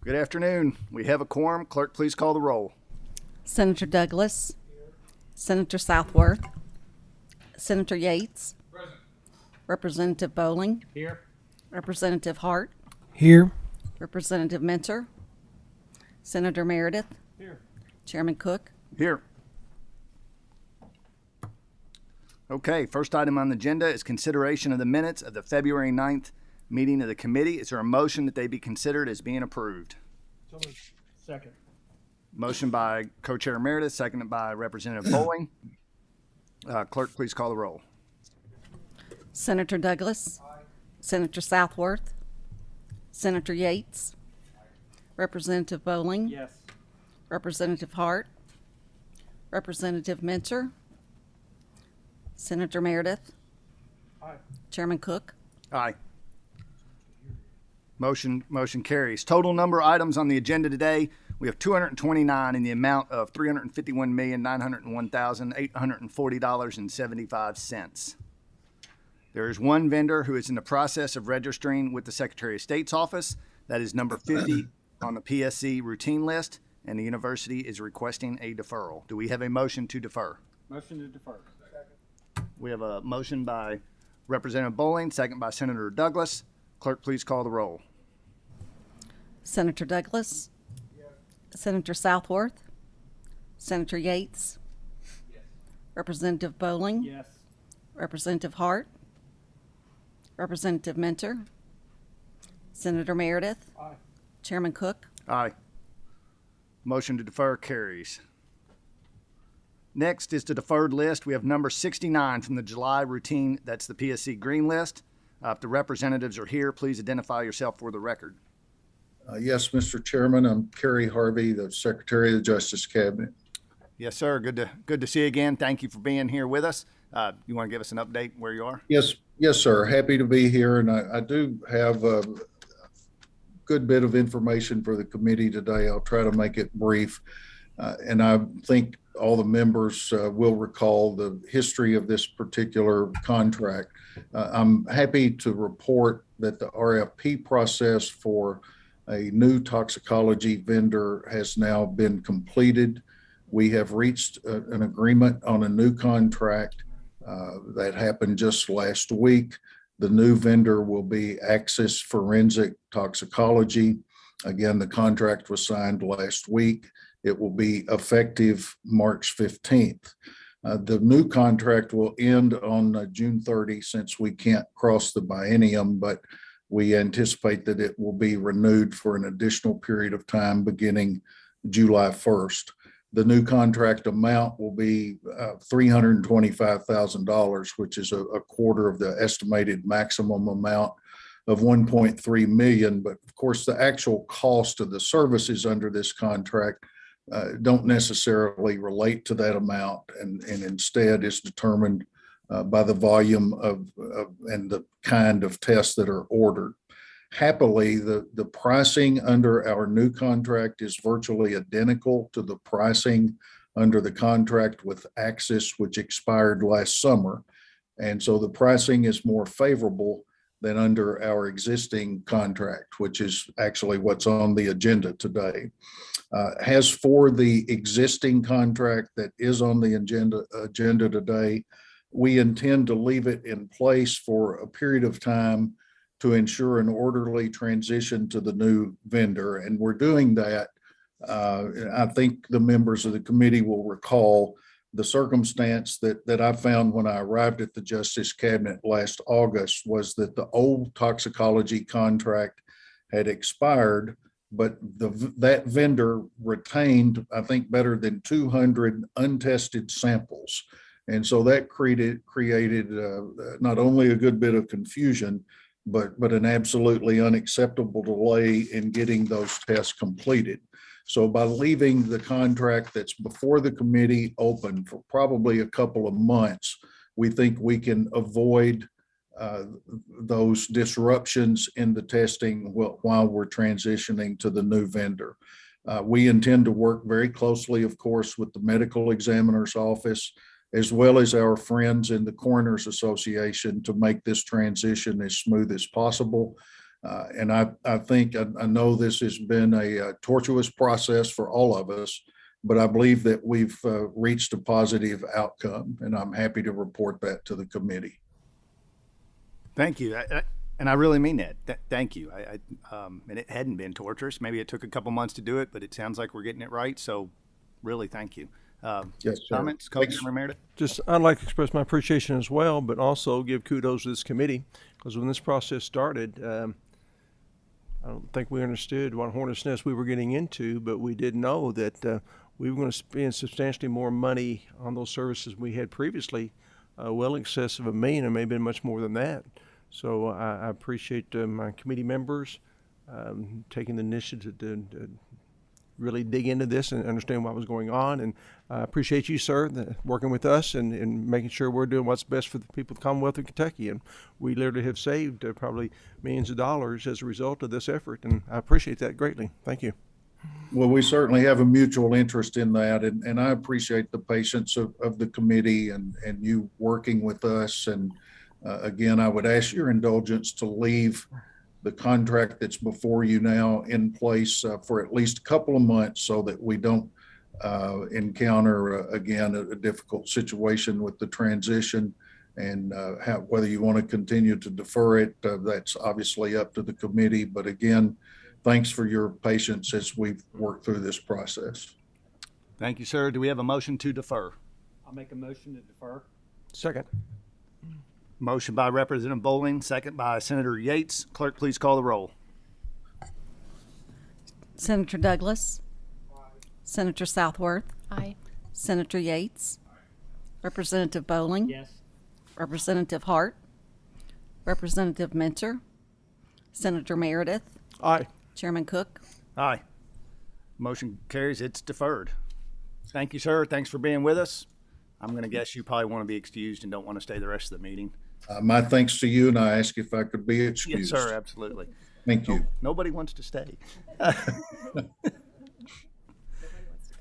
Good afternoon. We have a quorum. Clerk, please call the roll. Senator Douglas. Senator Southworth. Senator Yates. Present. Representative Bowling. Here. Representative Hart. Here. Representative Mentor. Senator Meredith. Here. Chairman Cook. Here. Okay, first item on the agenda is consideration of the minutes of the February 9th meeting of the committee. Is there a motion that they be considered as being approved? So moved. Second. Motion by Co-Chair Meredith, seconded by Representative Bowling. Clerk, please call the roll. Senator Douglas. Senator Southworth. Senator Yates. Representative Bowling. Yes. Representative Hart. Representative Mentor. Senator Meredith. Aye. Chairman Cook. Aye. Motion carries. Total number of items on the agenda today, we have 229 in the amount of $351,901,840.75. There is one vendor who is in the process of registering with the Secretary of State's office. That is number 50 on the PSC routine list, and the university is requesting a deferral. Do we have a motion to defer? Motion to defer. We have a motion by Representative Bowling, second by Senator Douglas. Clerk, please call the roll. Senator Douglas. Yes. Senator Southworth. Senator Yates. Yes. Representative Bowling. Yes. Representative Hart. Representative Mentor. Senator Meredith. Aye. Chairman Cook. Aye. Motion to defer carries. Next is the deferred list. We have number 69 from the July routine. That's the PSC green list. If the representatives are here, please identify yourself for the record. Yes, Mr. Chairman, I'm Kerry Harvey, the Secretary of the Justice Cabinet. Yes, sir. Good to see you again. Thank you for being here with us. You want to give us an update where you are? Yes, sir. Happy to be here, and I do have a good bit of information for the committee today. I'll try to make it brief, and I think all the members will recall the history of this particular contract. I'm happy to report that the RFP process for a new toxicology vendor has now been completed. We have reached an agreement on a new contract that happened just last week. The new vendor will be Axis Forensic Toxicology. Again, the contract was signed last week. It will be effective March 15th. The new contract will end on June 30 since we can't cross the biennium, but we anticipate that it will be renewed for an additional period of time beginning July 1st. The new contract amount will be $325,000, which is a quarter of the estimated maximum amount of $1.3 million. But of course, the actual cost of the services under this contract don't necessarily relate to that amount, and instead is determined by the volume of and the kind of tests that are ordered. Happily, the pricing under our new contract is virtually identical to the pricing under the contract with Axis, which expired last summer. And so the pricing is more favorable than under our existing contract, which is actually what's on the agenda today. As for the existing contract that is on the agenda today, we intend to leave it in place for a period of time to ensure an orderly transition to the new vendor. And we're doing that. I think the members of the committee will recall the circumstance that I found when I arrived at the Justice Cabinet last August was that the old toxicology contract had expired, but that vendor retained, I think, better than 200 untested samples. And so that created not only a good bit of confusion, but an absolutely unacceptable delay in getting those tests completed. So by leaving the contract that's before the committee open for probably a couple of months, we think we can avoid those disruptions in the testing while we're transitioning to the new vendor. We intend to work very closely, of course, with the medical examiner's office, as well as our friends in the Coroners Association, to make this transition as smooth as possible. And I think, I know this has been a tortuous process for all of us, but I believe that we've reached a positive outcome, and I'm happy to report that to the committee. Thank you. And I really mean that. Thank you. And it hadn't been torturous. Maybe it took a couple months to do it, but it sounds like we're getting it right. So really, thank you. Yes, sir. Comments, Thanks. Co-Chairman Meredith? Just, I'd like to express my appreciation as well, but also give kudos to this committee, because when this process started, I don't think we understood what hornet's nest we were getting into, but we did know that we were going to spend substantially more money on those services we had previously, well in excess of $1 million, and maybe much more than that. So I appreciate my committee members taking the initiative to really dig into this and understand what was going on. And I appreciate you, sir, working with us and making sure we're doing what's best for the people of the Commonwealth of Kentucky. And we literally have saved probably millions of dollars as a result of this effort. And I appreciate that greatly. Thank you. Well, we certainly have a mutual interest in that, and I appreciate the patience of the committee and you working with us. And again, I would ask your indulgence to leave the contract that's before you now in place for at least a couple of months so that we don't encounter again a difficult situation with the transition. And whether you want to continue to defer it, that's obviously up to the committee. But again, thanks for your patience as we've worked through this process. Thank you, sir. Do we have a motion to defer? I'll make a motion to defer. Second. Motion by Representative Bowling, second by Senator Yates. Clerk, please call the roll. Senator Douglas. Senator Southworth. Aye. Senator Yates. Representative Bowling. Yes. Representative Hart. Representative Mentor. Senator Meredith. Aye. Chairman Cook. Aye. Motion carries. It's deferred. Thank you, sir. Thanks for being with us. I'm going to guess you probably want to be excused and don't want to stay the rest of the meeting. My thanks to you, and I ask if I could be excused. Yes, sir. Absolutely. Thank you. Nobody wants to stay.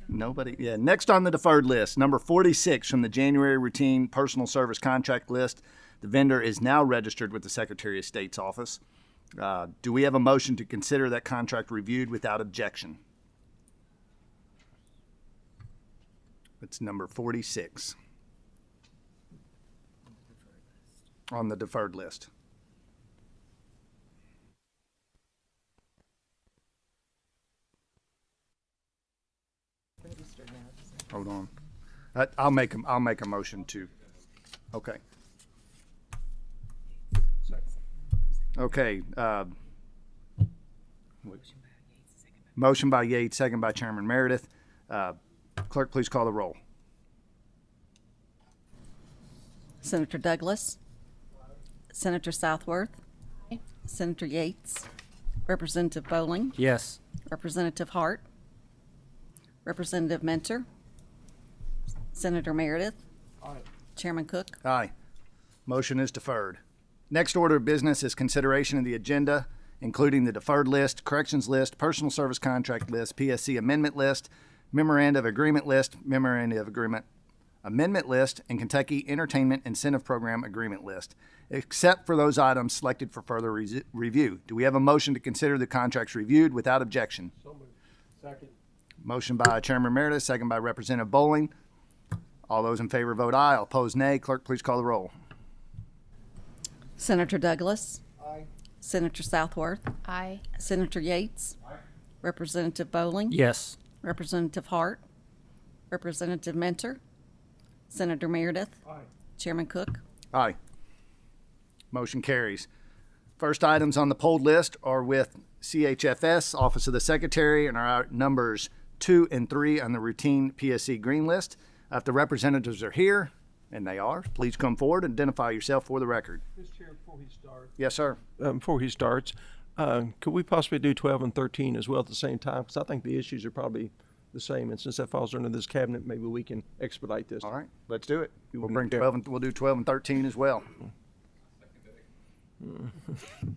Nobody. Yeah. Next on the deferred list, number 46 from the January routine personal service contract list. The vendor is now registered with the Secretary of State's office. Do we have a motion to consider that contract reviewed without objection? It's number 46 on the deferred list. Hold on. I'll make a motion to. Okay. Okay. Motion by Yates, second by Chairman Meredith. Clerk, please call the roll. Senator Douglas. Senator Southworth. Aye. Senator Yates. Representative Bowling. Yes. Representative Hart. Representative Mentor. Senator Meredith. Aye. Chairman Cook. Aye. Motion is deferred. Next order of business is consideration of the agenda, including the deferred list, corrections list, personal service contract list, PSC amendment list, memoranda of agreement list, memoranda of agreement amendment list, and Kentucky Entertainment Incentive Program agreement list, except for those items selected for further review. Do we have a motion to consider the contracts reviewed without objection? So moved. Second. Motion by Chairman Meredith, second by Representative Bowling. All those in favor vote aye. All opposed, nay. Clerk, please call the roll. Senator Douglas. Aye. Senator Southworth. Aye. Senator Yates. Representative Bowling. Yes. Representative Hart. Representative Mentor. Senator Meredith. Aye. Chairman Cook. Aye. Motion carries. First items on the polled list are with CHFS, Office of the Secretary, and are numbers 2 and 3 on the routine PSC green list. If the representatives are here, and they are, please come forward and identify yourself for the record. Mr. Chair, before he starts. Yes, sir. Before he starts, could we possibly do 12 and 13 as well at the same time? Because I think the issues are probably the same. And since that falls under this cabinet, maybe we can expedite this. All right, let's do it. We'll can- bring yeah. 12 and we'll do 12 and 13 as well.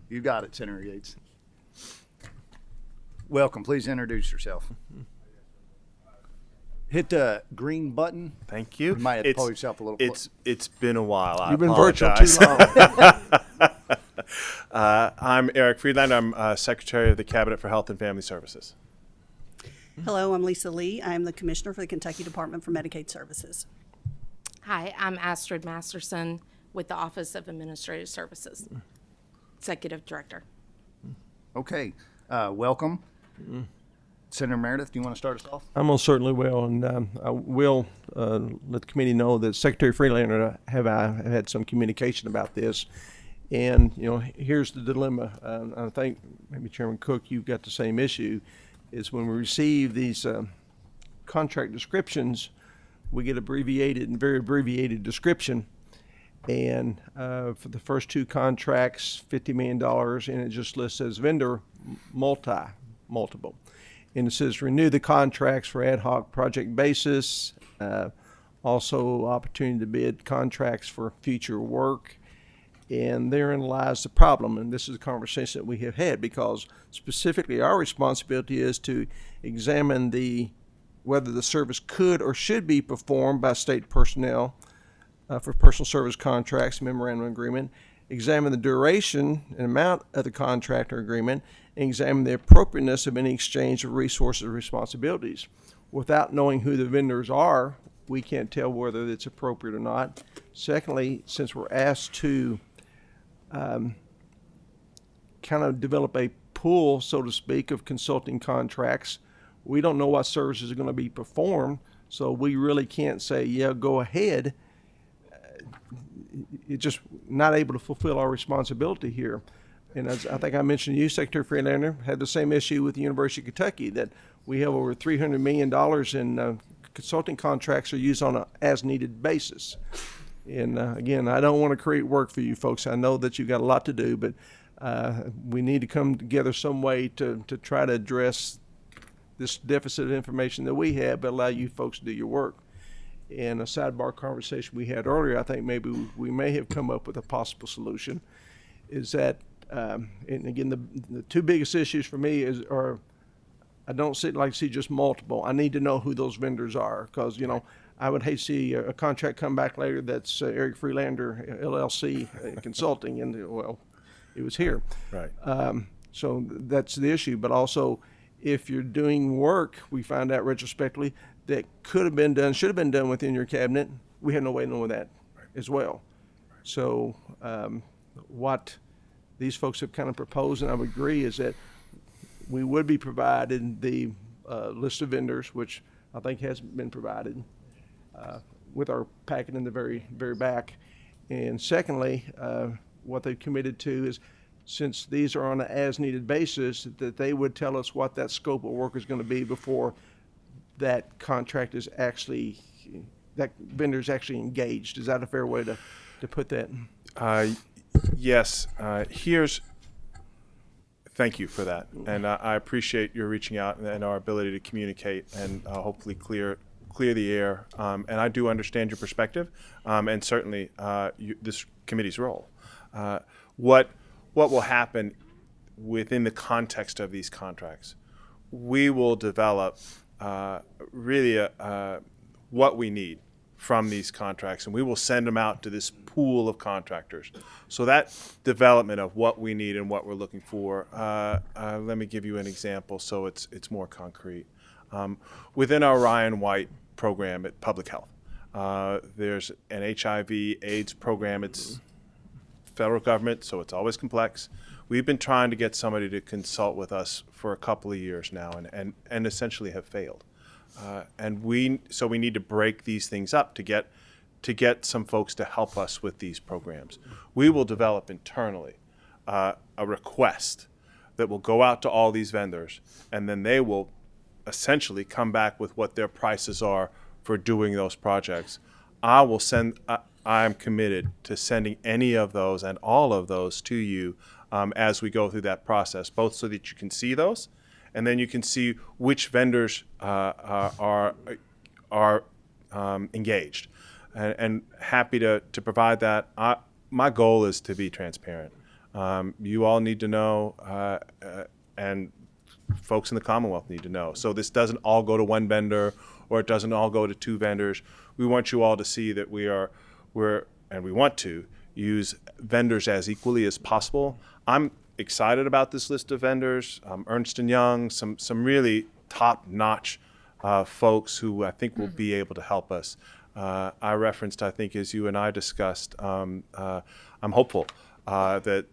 You got it, Senator Yates. Welcome. Please introduce yourself. Hit the green button. Thank you. You might have to pull yourself a little It's been a while. You've been virtual too long. I'm Eric Friedlander. I'm Secretary of the Cabinet for Health and Family Services. Hello, I'm Lisa Lee. I'm the Commissioner for the Kentucky Department for Medicaid Services. Hi, I'm Astrid Masterson with the Office of Administrative Services, Executive Director. Okay, welcome. Senator Meredith, do you want to start us off? I most certainly will, and I will let the committee know that Secretary Freelander have had some communication about this. And, here's the dilemma. I think maybe Chairman Cook, you've got the same issue, is when we receive these contract descriptions, we get abbreviated and very abbreviated description. And for the first two contracts, $50 million, and it just lists as vendor multiple. And it says renew the contracts for ad hoc project basis, also opportunity to bid contracts for future work. And therein lies the problem, and this is a conversation that we have had, because specifically our responsibility is to examine whether the service could or should be performed by state personnel for personal service contracts, memorandum agreement, examine the duration and amount of the contract or agreement, and examine the appropriateness of any exchange of resources or responsibilities. Without knowing who the vendors are, we can't tell whether it's appropriate or not. Secondly, since we're asked to kind of develop a pool, so to speak, of consulting contracts, we don't know what services are going to be performed, so we really can't say, yeah, go ahead. It's just not able to fulfill our responsibility here. And as I think I mentioned to you, Secretary Freelander had the same issue with the University of Kentucky, that we have over $300 million in consulting contracts are used on an as-needed basis. And again, I don't want to create work for you folks. I know that you've got a lot to do, but we need to come together some way to try to address this deficit of information that we have, but allow you folks to do your work. In a sidebar conversation we had earlier, I think maybe we may have come up with a possible solution, is that, and again, the two biggest issues for me are I don't see just multiple. I need to know who those vendors are, because, I would hate to see a contract come back later that's Eric Freelander, LLC Consulting, and, well, it was here. Right. So that's the issue. But also, if you're doing work, we find out retrospectively, that could have been done, should have been done within your cabinet, we had no way of knowing that as well. So what these folks have kind of proposed, and I would agree, is that we would be provided the list of vendors, which I think has been provided with our packet in the very, very back. And secondly, what they've committed to is, since these are on an as-needed basis, that they would tell us what that scope of work is going to be before that contract is actually, that vendor is actually engaged. Is that a fair way to put that? Yes. Thank you for that. And I appreciate your reaching out and our ability to communicate and hopefully clear the air. And I do understand your perspective, and certainly this committee's role. What will happen within the context of these contracts? We will develop really what we need from these contracts, and we will send them out to this pool of contractors. So that development of what we need and what we're looking for, let me give you an example so it's more concrete. Within our Ryan White program at Public Health, there's an HIV/AIDS program. It's federal government, so it's always complex. We've been trying to get somebody to consult with us for a couple of years now, and essentially have failed. And we need to break these things up to get some folks to help us with these programs. We will develop internally a request that will go out to all these vendors, and then they will essentially come back with what their prices are for doing those projects. I'm committed to sending any of those and all of those to you as we go through that process, both so that you can see those, and then you can see which vendors are engaged. And happy to provide that. My goal is to be transparent. You all need to know, and folks in the Commonwealth need to know. So this doesn't all go to one vendor, or it doesn't all go to two vendors. We want you all to see that we want to use vendors as equally as possible. I'm excited about this list of vendors. Ernst & Young, some really top-notch folks who I think will be able to help us. I referenced, I think, as you and I discussed, I'm hopeful that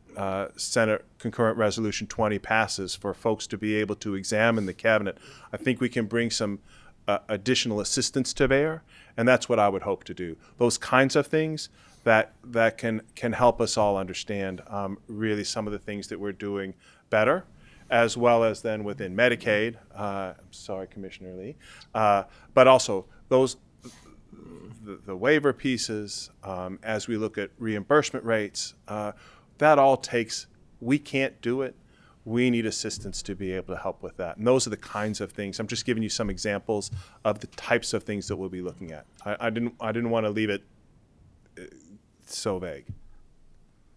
Senate Concurrent Resolution 20 passes for folks to be able to examine the cabinet. I think we can bring some additional assistance to bear, and that's what I would hope to do. Those kinds of things that can help us all understand really some of the things that we're doing better, as well as then within Medicaid. I'm sorry, Commissioner Lee, but also those the waiver pieces, as we look at reimbursement rates. That all takes. We can't do it. We need assistance to be able to help with that. And those are the kinds of things. I'm just giving you some examples of the types of things that we'll be looking at. I didn't want to leave it so vague.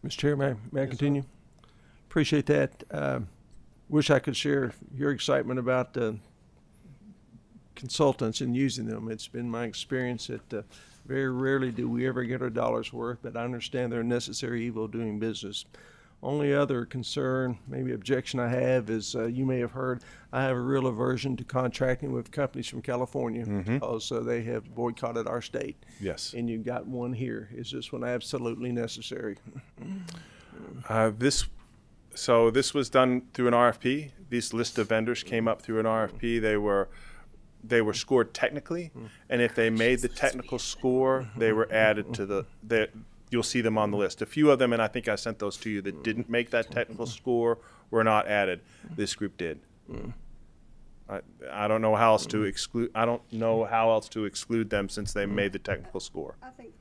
Mr. Chair, may I continue? Appreciate that. Wish I could share your excitement about consultants and using them. It's been my experience that very rarely do we ever get our dollar's worth, but I understand they're a necessary evil of doing business. Only other concern, maybe objection I have is you may have heard I have a real aversion to contracting with companies from California because they have boycotted our state. Yes. And you've got one here. Is this one absolutely necessary? This was done through an RFP. This list of vendors came up through an RFP. They were scored technically, and if they made the technical score, they were added to the you'll see them on the list. A few of them, and I think I sent those to you, that didn't make that technical score were not added. This group did. I don't know how else to exclude. I don't know how else to exclude them since they made the technical score. I think,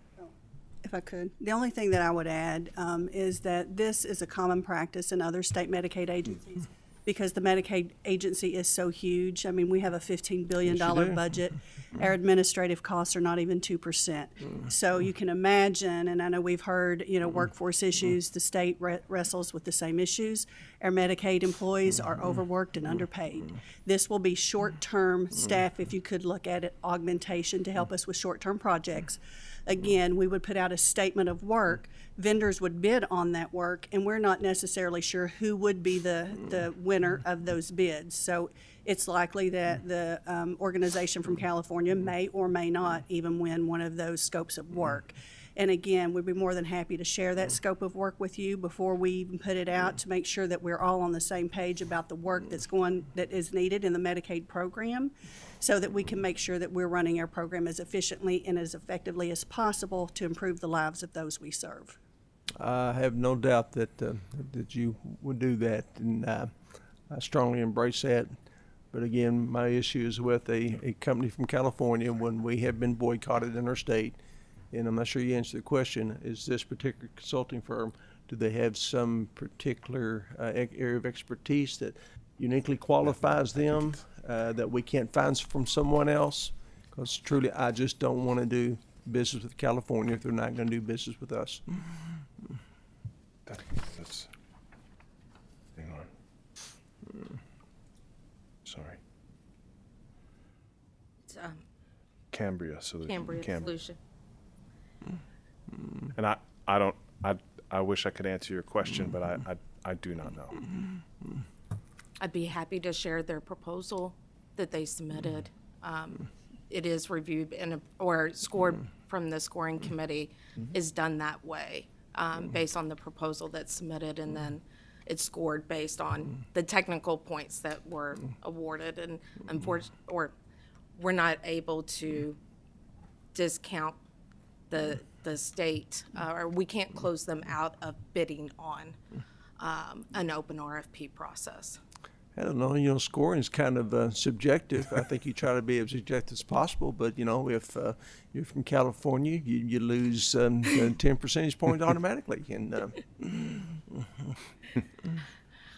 if I could, the only thing that I would add is that this is a common practice in other state Medicaid agencies because the Medicaid agency is so huge. I mean, we have a $15 billion budget. Our administrative costs are not even 2%. So you can imagine, and I know we've heard, workforce issues, the state wrestles with the same issues. Our Medicaid employees are overworked and underpaid. This will be short-term staff, if you could look at it, augmentation to help us with short-term projects. Again, we would put out a statement of work. Vendors would bid on that work, and we're not necessarily sure who would be the winner of those bids. So it's likely that the organization from California may or may not even win one of those scopes of work. And again, we'd be more than happy to share that scope of work with you before we even put it out to make sure that we're all on the same page about the work that is needed in the Medicaid program, so that we can make sure that we're running our program as efficiently and as effectively as possible to improve the lives of those we serve. I have no doubt that you would do that, and I strongly embrace that. But again, my issue is with a company from California when we have been boycotted in our state. And I'm not sure you answered the question, is this particular consulting firm, do they have some particular area of expertise that uniquely qualifies them that we can't find from someone else? Because truly, I just don't want to do business with California if they're not going to do business with us. That's hang on. Sorry. It's, Cambria Solution. Cambria Solution. And I wish I could answer your question, but I do not know. I'd be happy to share their proposal that they submitted. It is reviewed or scored from the scoring committee is done that way, based on the proposal that's submitted, and then it's scored based on the technical points that were awarded. And unfortunately, we're not able to discount the state, or we can't close them out of bidding on an open RFP process. I don't know, scoring is kind of subjective. I think you try to be as objective as possible, but, if you're from California, you lose 10 percentage points automatically. And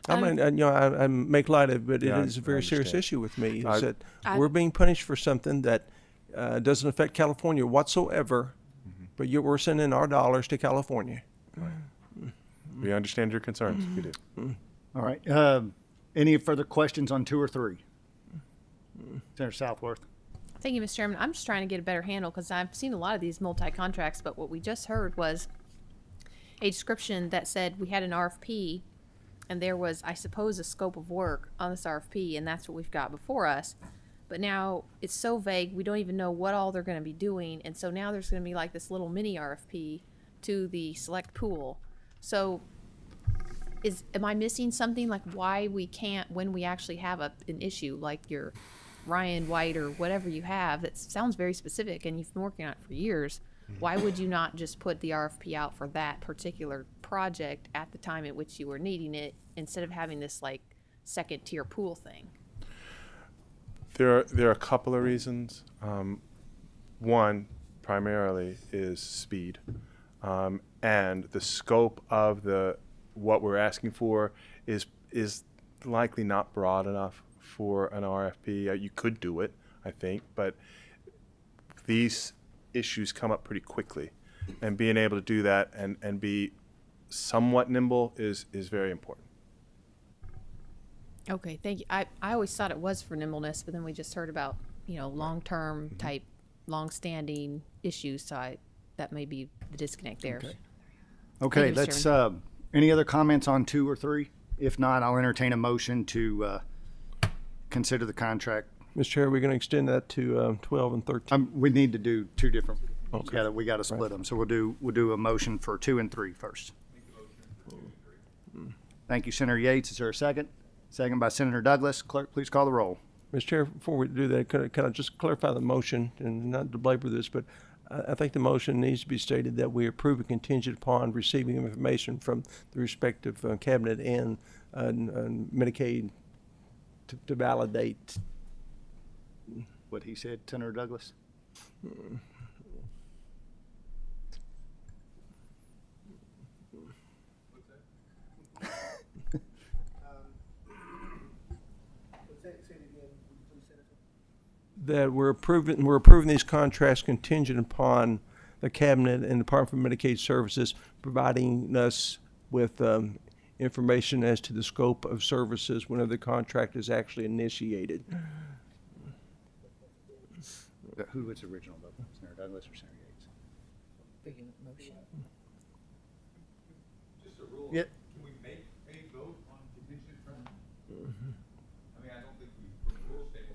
I make light of it, but it is a very serious issue with me, is that we're being punished for something that doesn't affect California whatsoever, but we're sending our dollars to California. We understand your concerns. We do. All right. Any further questions on 2 or 3? Senator Southworth. Thank you, Mr. Chairman. I'm just trying to get a better handle because I've seen a lot of these multi-contracts, but what we just heard was a description that said we had an RFP and there was, I suppose, a scope of work on this RFP, and that's what we've got before us. But now it's so vague, we don't even know what all they're going to be doing. And so now there's going to be like this little mini RFP to the select pool. So am I missing something, like why we can't, when we actually have an issue like your Ryan White or whatever you have that sounds very specific and you've been working on it for years, why would you not just put the RFP out for that particular project at the time at which you were needing it, instead of having this like second tier pool thing? There are a couple of reasons. One, primarily, is speed, and the scope of what we're asking for is likely not broad enough for an RFP. You could do it, I think, but these issues come up pretty quickly, and being able to do that and be somewhat nimble is very important. Okay, thank you. I always thought it was for nimbleness, but then we just heard about, long-term type, long-standing issues, so that may be the disconnect there. Okay, Thank you, Mr. let's, Chairman. any other comments on 2 or 3? If not, I'll entertain a motion to consider the contract. Mr. Chair, we're going to extend that to 12 and 13. We need to do 2 different, Okay. we got to split them. So we'll do a motion for 2 and 3 first. Thank you, Senator Yates. Is there a second? Second by Senator Douglas. Clerk, please call the roll. Mr. Chair, before we do that, can I just clarify the motion, and not to belabor this, but I think the motion needs to be stated that we approve a contingent upon receiving information from the respective cabinet and Medicaid to validate. What he said, Senator Douglas? That we're approving these contracts contingent upon the cabinet and Department of Medicaid Services providing us with information as to the scope of services whenever the contract is actually initiated. Who was the original vote? Senator Douglas or Senator Yates? Just a rule. Yeah. Can we make a vote on contingent terms? I mean, I don't think we put the rules table.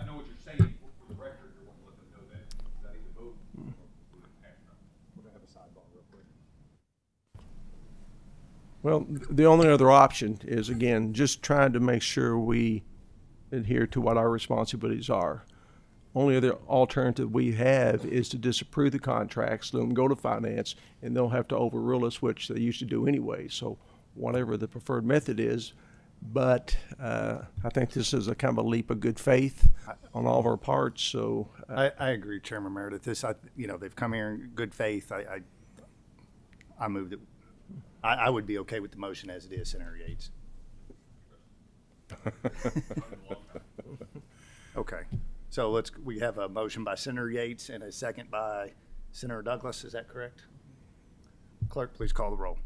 I know what you're saying for the record. You want to let them know that. I need to vote. We're gonna have a sidebar real quick. Well, the only other option is, again, just trying to make sure we adhere to what our responsibilities are. Only other alternative we have is to disapprove the contracts, let them go to finance, and they'll have to overrule us, which they used to do anyway. So whatever the preferred method is, but I think this is a kind of a leap of good faith on all of our parts. So I agree, Chairman Meredith. They've come here in good faith. I moved it. I would be okay with the motion as it is, Senator Yates. Okay. So we have a motion by Senator Yates and a second by Senator Douglas. Is that correct? Clerk, please call the roll.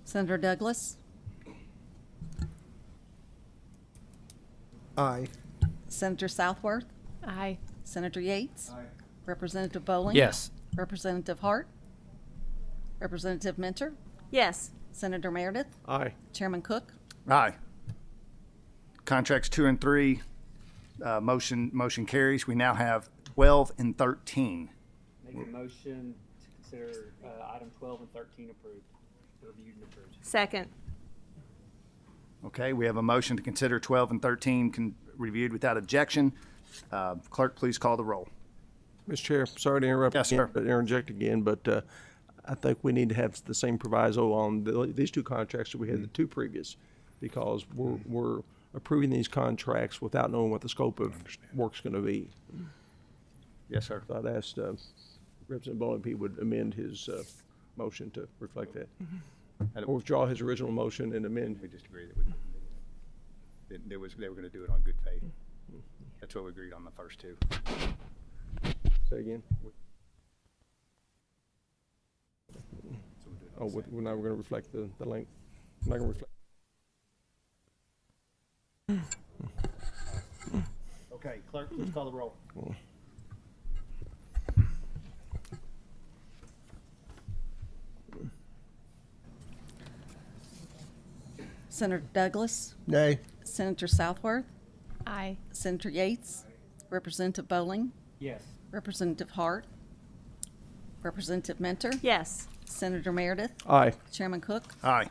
Senator Douglas, Aye. Senator Southworth, Aye. Senator Yates, Representative Bowling. Yes. Representative Hart, Representative Mentor, Yes. Senator Meredith, aye. Chairman Cook. Aye. Contracts 2 and 3, motion carries. We now have 12 and 13. Make a motion to consider item 12 and 13 approved, reviewed and approved. Second. Okay, we have a motion to consider 12 and 13 reviewed without objection. Clerk, please call the roll. Mr. Chair, sorry to interrupt. Yes, again, sir. but interject again, but I think we need to have the same proviso on these 2 contracts that we had the 2 previous, because we're approving these contracts without knowing what the scope of work's going to be. Yes, sir. So I'd ask Representative Bowling if he would amend his motion to reflect that. Or withdraw his original motion and amend. We just agreed that they were going to do it on good faith. That's what we agreed on the first 2. Say again? Oh, now we're going to reflect the length. I'm not going to reflect. Okay, clerk, please call the roll. Senator Douglas, Nay. Senator Southworth, Aye. Senator Yates, Representative Bowling, Yes. Representative Hart, Representative Mentor, Yes. Senator Meredith, Aye. Chairman Cook. Aye.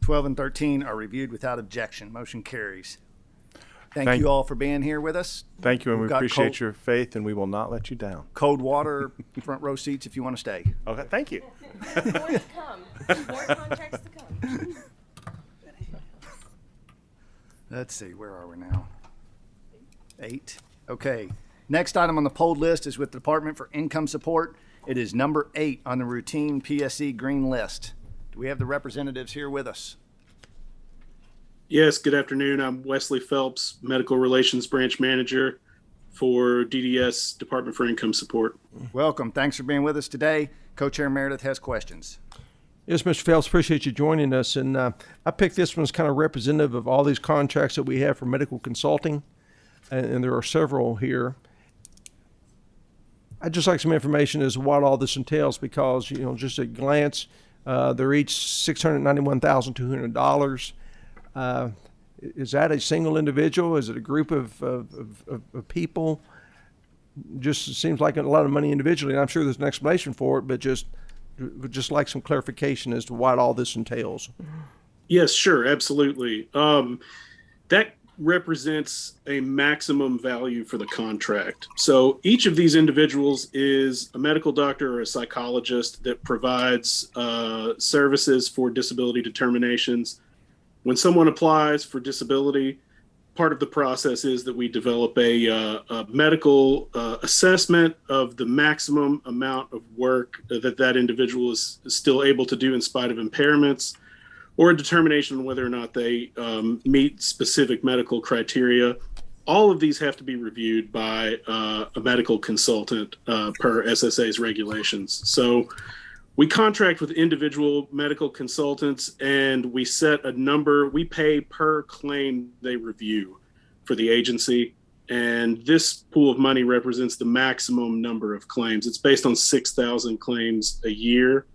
12 and 13 are reviewed without objection. Motion carries. Thank you all for being here with us. Thank you, and we We've got appreciate your faith, and we will not let you down. Cold water, front row seats if you want to stay. Okay, thank you. More to come. More contracts to come. Let's see, where are we now? 8. Okay. Next item on the polled list is with the Department for Income Support. It is number 8 on the routine PSE green list. Do we have the representatives here with us? Yes, good afternoon. I'm Wesley Phelps, Medical Relations Branch Manager for DDS, Department for Income Support. Welcome. Thanks for being with us today. Co-Chair Meredith has questions. Yes, Mr. Phelps, appreciate you joining us. And I picked this one as kind of representative of all these contracts that we have for medical consulting, and there are several here. I'd just like some information as to what all this entails because, just at a glance, they're each $691,200. Is that a single individual? Is it a group of people? Just seems like a lot of money individually, and I'm sure there's an explanation for it, but would just like some clarification as to what all this entails. Yes, sure, absolutely. That represents a maximum value for the contract. So each of these individuals is a medical doctor or a psychologist that provides services for disability determinations. When someone applies for disability, part of the process is that we develop a medical assessment of the maximum amount of work that individual is still able to do in spite of impairments, or a determination on whether or not they meet specific medical criteria. All of these have to be reviewed by a medical consultant per SSA's regulations. So we contract with individual medical consultants and we set a number, we pay per claim they review for the agency. And this pool of money represents the maximum number of claims. It's based on 6,000 claims a year,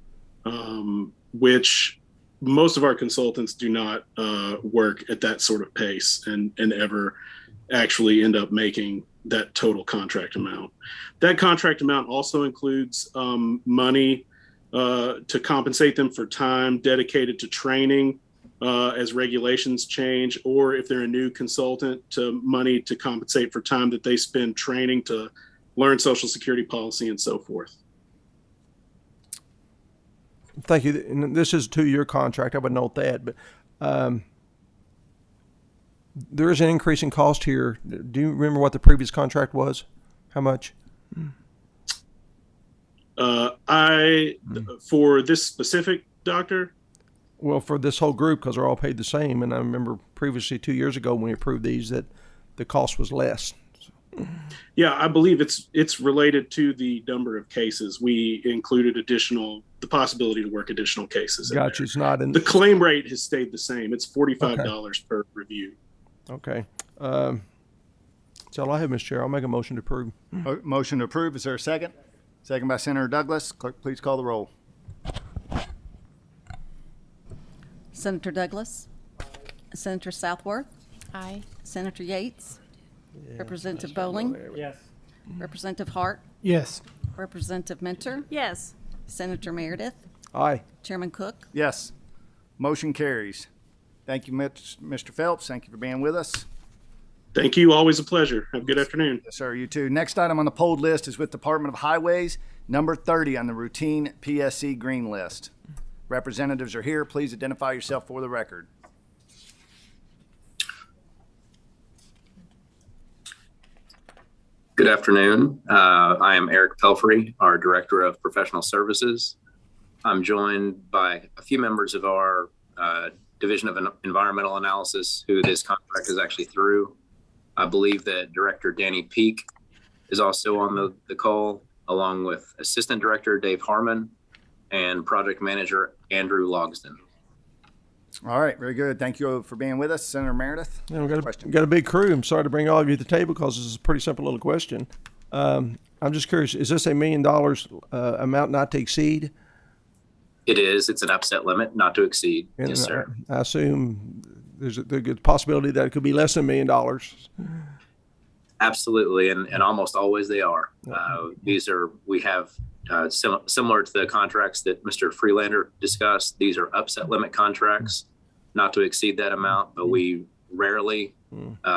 which most of our consultants do not work at that sort of pace and ever actually end up making that total contract amount. That contract amount also includes money to compensate them for time dedicated to training as regulations change, or if they're a new consultant, to money to compensate for time that they spend training to learn Social Security policy and so forth. Thank you. And this is a 2-year contract. I would note that, but there is an increase in cost here. Do you remember what the previous contract was? How much? For this specific doctor? Well, for this whole group, because they're all paid the same. And I remember previously 2 years ago when we approved these that the cost was less. Yeah, I believe it's related to the number of cases. We included the possibility to work additional cases. Gotcha. It's not in the claim rate has stayed the same. It's $45 per review. Okay. That's all I have, Mr. Chair. I'll make a motion to approve. Motion to approve. Is there a second? Second by Senator Douglas. Clerk, please call the roll. Senator Douglas, Senator Southworth, Aye. Senator Yates, Representative Bowling, Yes. Representative Hart, Yes. Representative Mentor, Yes. Senator Meredith, Aye. Chairman Cook. Yes. Motion carries. Thank you, Mr. Phelps. Thank you for being with us. Thank you. Always a pleasure. Have a good afternoon. Yes, sir. You too. Next item on the polled list is with Department of Highways, number 30 on the routine PSC green list. Representatives are here. Please identify yourself for the record. Good afternoon. I am Eric Pelfrey, our Director of Professional Services. I'm joined by a few members of our Division of Environmental Analysis, who this contract is actually through. I believe that Director Danny Peak is also on the call, along with Assistant Director Dave Harmon and Project Manager Andrew Logsden. All right. Very good. Thank you for being with us. Senator Meredith. Yeah, we've got a big crew. I'm sorry to bring all of you to the table because this is a pretty simple little question. I'm just curious, is this $1 million amount not to exceed? It is. It's an upset limit, not to exceed. And Yes, sir. I assume there's a good possibility that it could be less than $1 million. Absolutely, and almost always they are. We have similar to the contracts that Mr. Freelander discussed. These are upset limit contracts, not to exceed that amount, but we rarely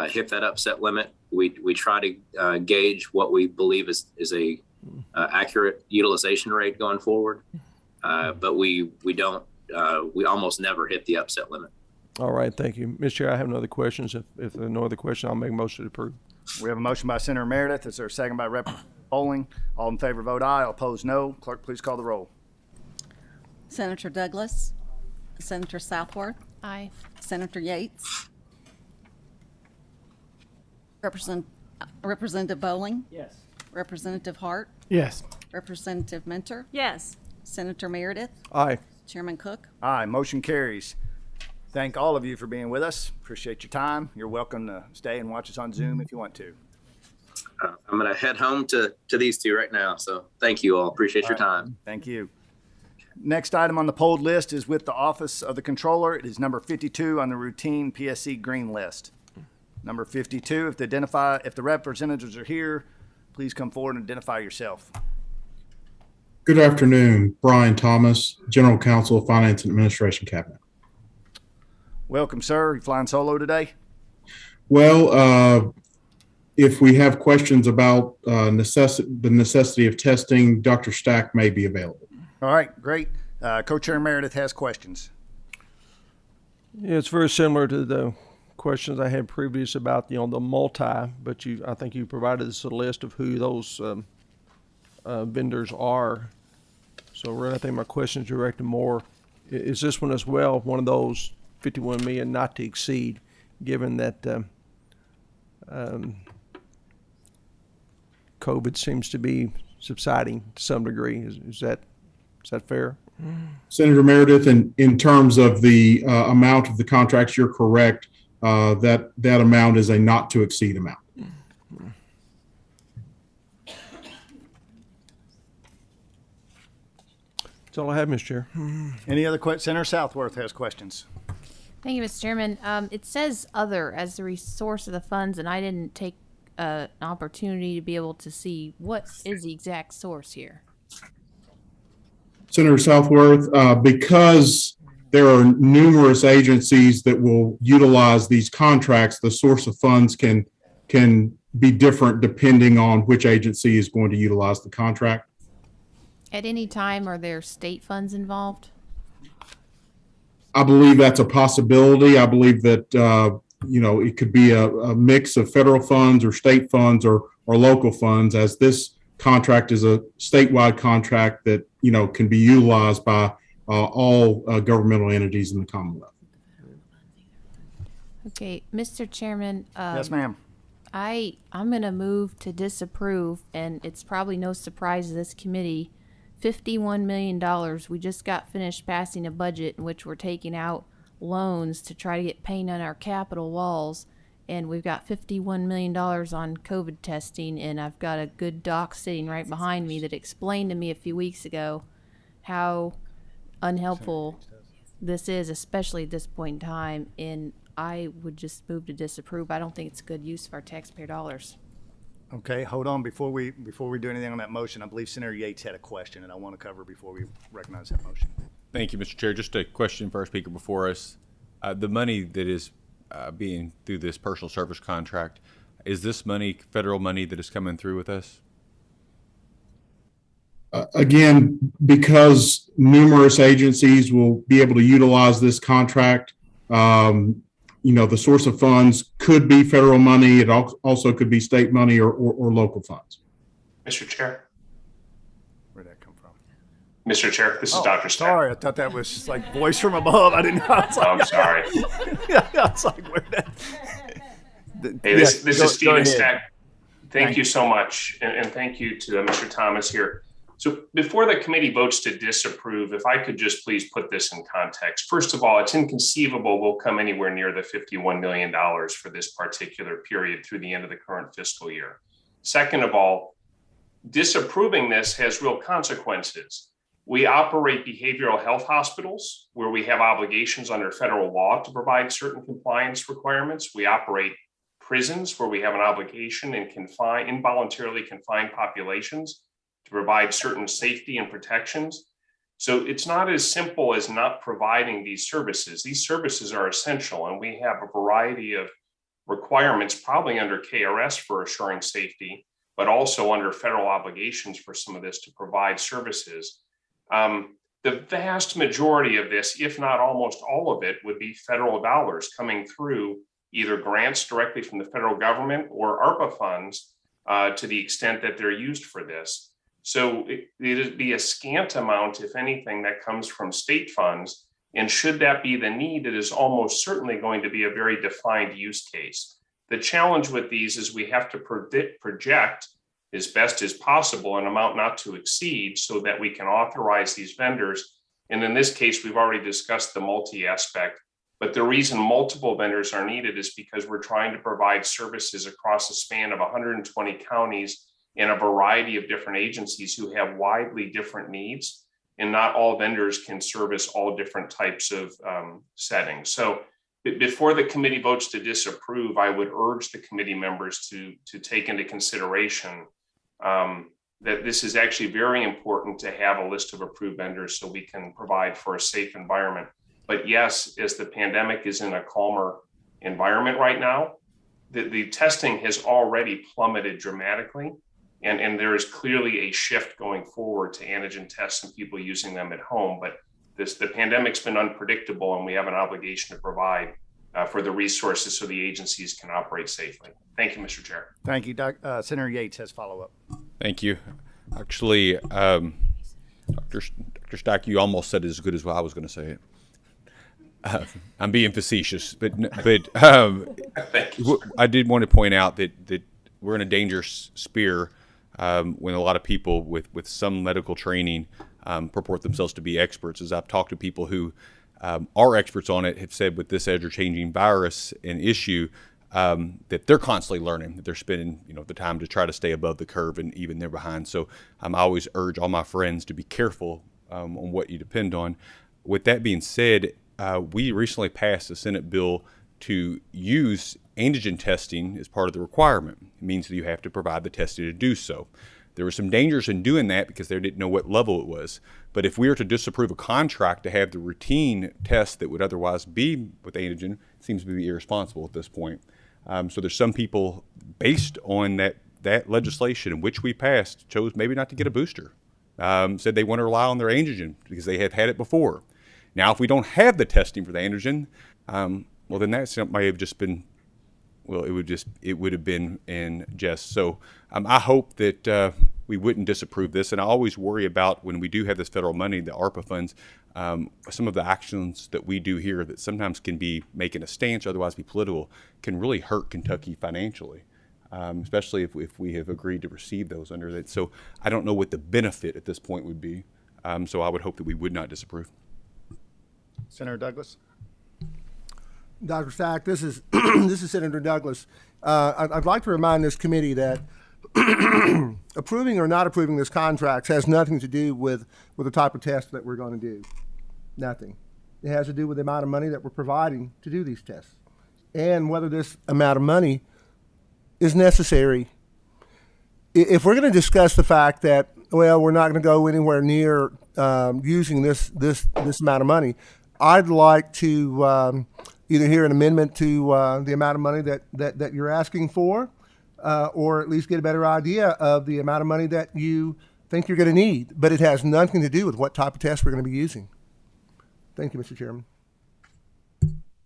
hit that upset limit. We try to gauge what we believe is a accurate utilization rate going forward, but we don't. We almost never hit the upset limit. All right, thank you. Mr. Chair, I have no other questions. If there are no other questions, I'll make a motion to approve. We have a motion by Senator Meredith. Is there a second by Representative Bowling? All in favor vote aye. All opposed no. Clerk, please call the roll. Senator Douglas, Senator Southworth, Aye. Senator Yates, Representative Bowling, Yes. Representative Hart, Yes. Representative Mentor, Yes. Senator Meredith, Aye. Chairman Cook. Aye, motion carries. Thank all of you for being with us. Appreciate your time. You're welcome to stay and watch us on Zoom if you want to. I'm going to head home to these two right now. So thank you all. Appreciate your time. Thank you. Next item on the polled list is with the Office of the Controller. It is number 52 on the routine PSC green list. Number 52, if the representatives are here, please come forward and identify yourself. Good afternoon, Brian Thomas, General Counsel of Finance and Administration Cabinet. Welcome, sir. You flying solo today? Well, if we have questions about the necessity of testing, Dr. Stack may be available. All right, great. Co-Chair Meredith has questions. Yeah, it's very similar to the questions I had previous about, the multi, but I think you provided us a list of who those vendors are. So really, I think my question is directed more, is this one as well, one of those 51 million not to exceed, given that COVID seems to be subsiding to some degree? Is that fair? Senator Meredith, in terms of the amount of the contracts, you're correct. That amount is a not to exceed amount. That's all I have, Mr. Chair. Any other questions? Senator Southworth has questions. Thank you, Mr. Chairman. It says other as the resource of the funds, and I didn't take an opportunity to be able to see what is the exact source here. Senator Southworth, because there are numerous agencies that will utilize these contracts, the source of funds can be different depending on which agency is going to utilize the contract. At any time, are there state funds involved? I believe that's a possibility. I believe that, it could be a mix of federal funds or state funds or local funds, as this contract is a statewide contract that, can be utilized by all governmental entities in the Commonwealth. Okay, Mr. Chairman. Yes, ma'am. I'm going to move to disapprove, and it's probably no surprise to this committee. $51 million. We just got finished passing a budget in which we're taking out loans to try to get paint on our Capitol walls, and we've got $51 million on COVID testing, and I've got a good doc sitting right behind me that explained to me a few weeks ago how unhelpful this is, especially at this point in time, and I would just move to disapprove. I don't think it's a good use of our taxpayer dollars. Okay, hold on. Before we do anything on that motion, I believe Senator Yates had a question, and I want to cover before we recognize that motion. Thank you, Mr. Chair. Just a question for our speaker before us. The money that is being through this personal service contract, is this money federal money that is coming through with us? Again, because numerous agencies will be able to utilize this contract, the source of funds could be federal money. It also could be state money or local funds. Mr. Chair. Where'd that come from? Mr. Chair, this is Dr. Stack. Sorry, I thought that was just like voice from above. I didn't know. I was like, I'm sorry. Yeah, I was like, where'd that? Hey, this is Stephen ahead. Stack. Thank you so much. And thank you to Mr. Thomas here. So before the committee votes to disapprove, if I could just please put this in context. First of all, it's inconceivable we'll come anywhere near the $51 million for this particular period through the end of the current fiscal year. Second of all, disapproving this has real consequences. We operate behavioral health hospitals where we have obligations under federal law to provide certain compliance requirements. We operate prisons where we have an obligation in involuntarily confined populations to provide certain safety and protections. So it's not as simple as not providing these services. These services are essential, and we have a variety of requirements, probably under KRS for assuring safety, but also under federal obligations for some of this to provide services. The vast majority of this, if not almost all of it, would be federal dollars coming through either grants directly from the federal government or ARPA funds to the extent that they're used for this. So it'd be a scant amount, if anything, that comes from state funds. And should that be the need, it is almost certainly going to be a very defined use case. The challenge with these is we have to project as best as possible an amount not to exceed so that we can authorize these vendors. And in this case, we've already discussed the multi-aspect, but the reason multiple vendors are needed is because we're trying to provide services across a span of 120 counties and a variety of different agencies who have widely different needs, and not all vendors can service all different types of settings. So before the committee votes to disapprove, I would urge the committee members to take into consideration that this is actually very important to have a list of approved vendors so we can provide for a safe environment. But yes, as the pandemic is in a calmer environment right now, the testing has already plummeted dramatically. And there is clearly a shift going forward to antigen tests and people using them at home. But the pandemic's been unpredictable, and we have an obligation to provide for the resources so the agencies can operate safely. Thank you, Mr. Chair. Thank you. Senator Yates has follow-up. Thank you. Actually, Dr. Stack, you almost said it as good as I was going to say it. I'm being facetious, but I did want to point out that we're in a dangerous sphere when a lot of people with some medical training purport themselves to be experts. As I've talked to people who are experts on it, have said with this ever-changing virus and issue that they're constantly learning, that they're spending the time to try to stay above the curve, and even they're behind. So I always urge all my friends to be careful on what you depend on. With that being said, we recently passed a Senate bill to use antigen testing as part of the requirement. It means that you have to provide the testing to do so. There were some dangers in doing that because they didn't know what level it was. But if we were to disapprove a contract to have the routine test that would otherwise be with antigen, it seems to be irresponsible at this point. So there's some people, based on that legislation in which we passed, chose maybe not to get a booster. Said they want to rely on their antigen because they have had it before. Now, if we don't have the testing for the antigen, well, then that may have just been, well, it would have been in jest. So I hope that we wouldn't disapprove this. And I always worry about when we do have this federal money, the ARPA funds, some of the actions that we do here that sometimes can be making a stance, otherwise be political, can really hurt Kentucky financially, especially if we have agreed to receive those under that. So I don't know what the benefit at this point would be. So I would hope that we would not disapprove. Senator Douglas. Dr. Stack, this is this is Senator Douglas. I'd like to remind this committee that approving or not approving this contract has nothing to do with the type of test that we're going to do. Nothing. It has to do with the amount of money that we're providing to do these tests and whether this amount of money is necessary. If we're going to discuss the fact that, well, we're not going to go anywhere near using this amount of money, I'd like to either hear an amendment to the amount of money that you're asking for, or at least get a better idea of the amount of money that you think you're going to need. But it has nothing to do with what type of test we're going to be using. Thank you, Mr. Chairman.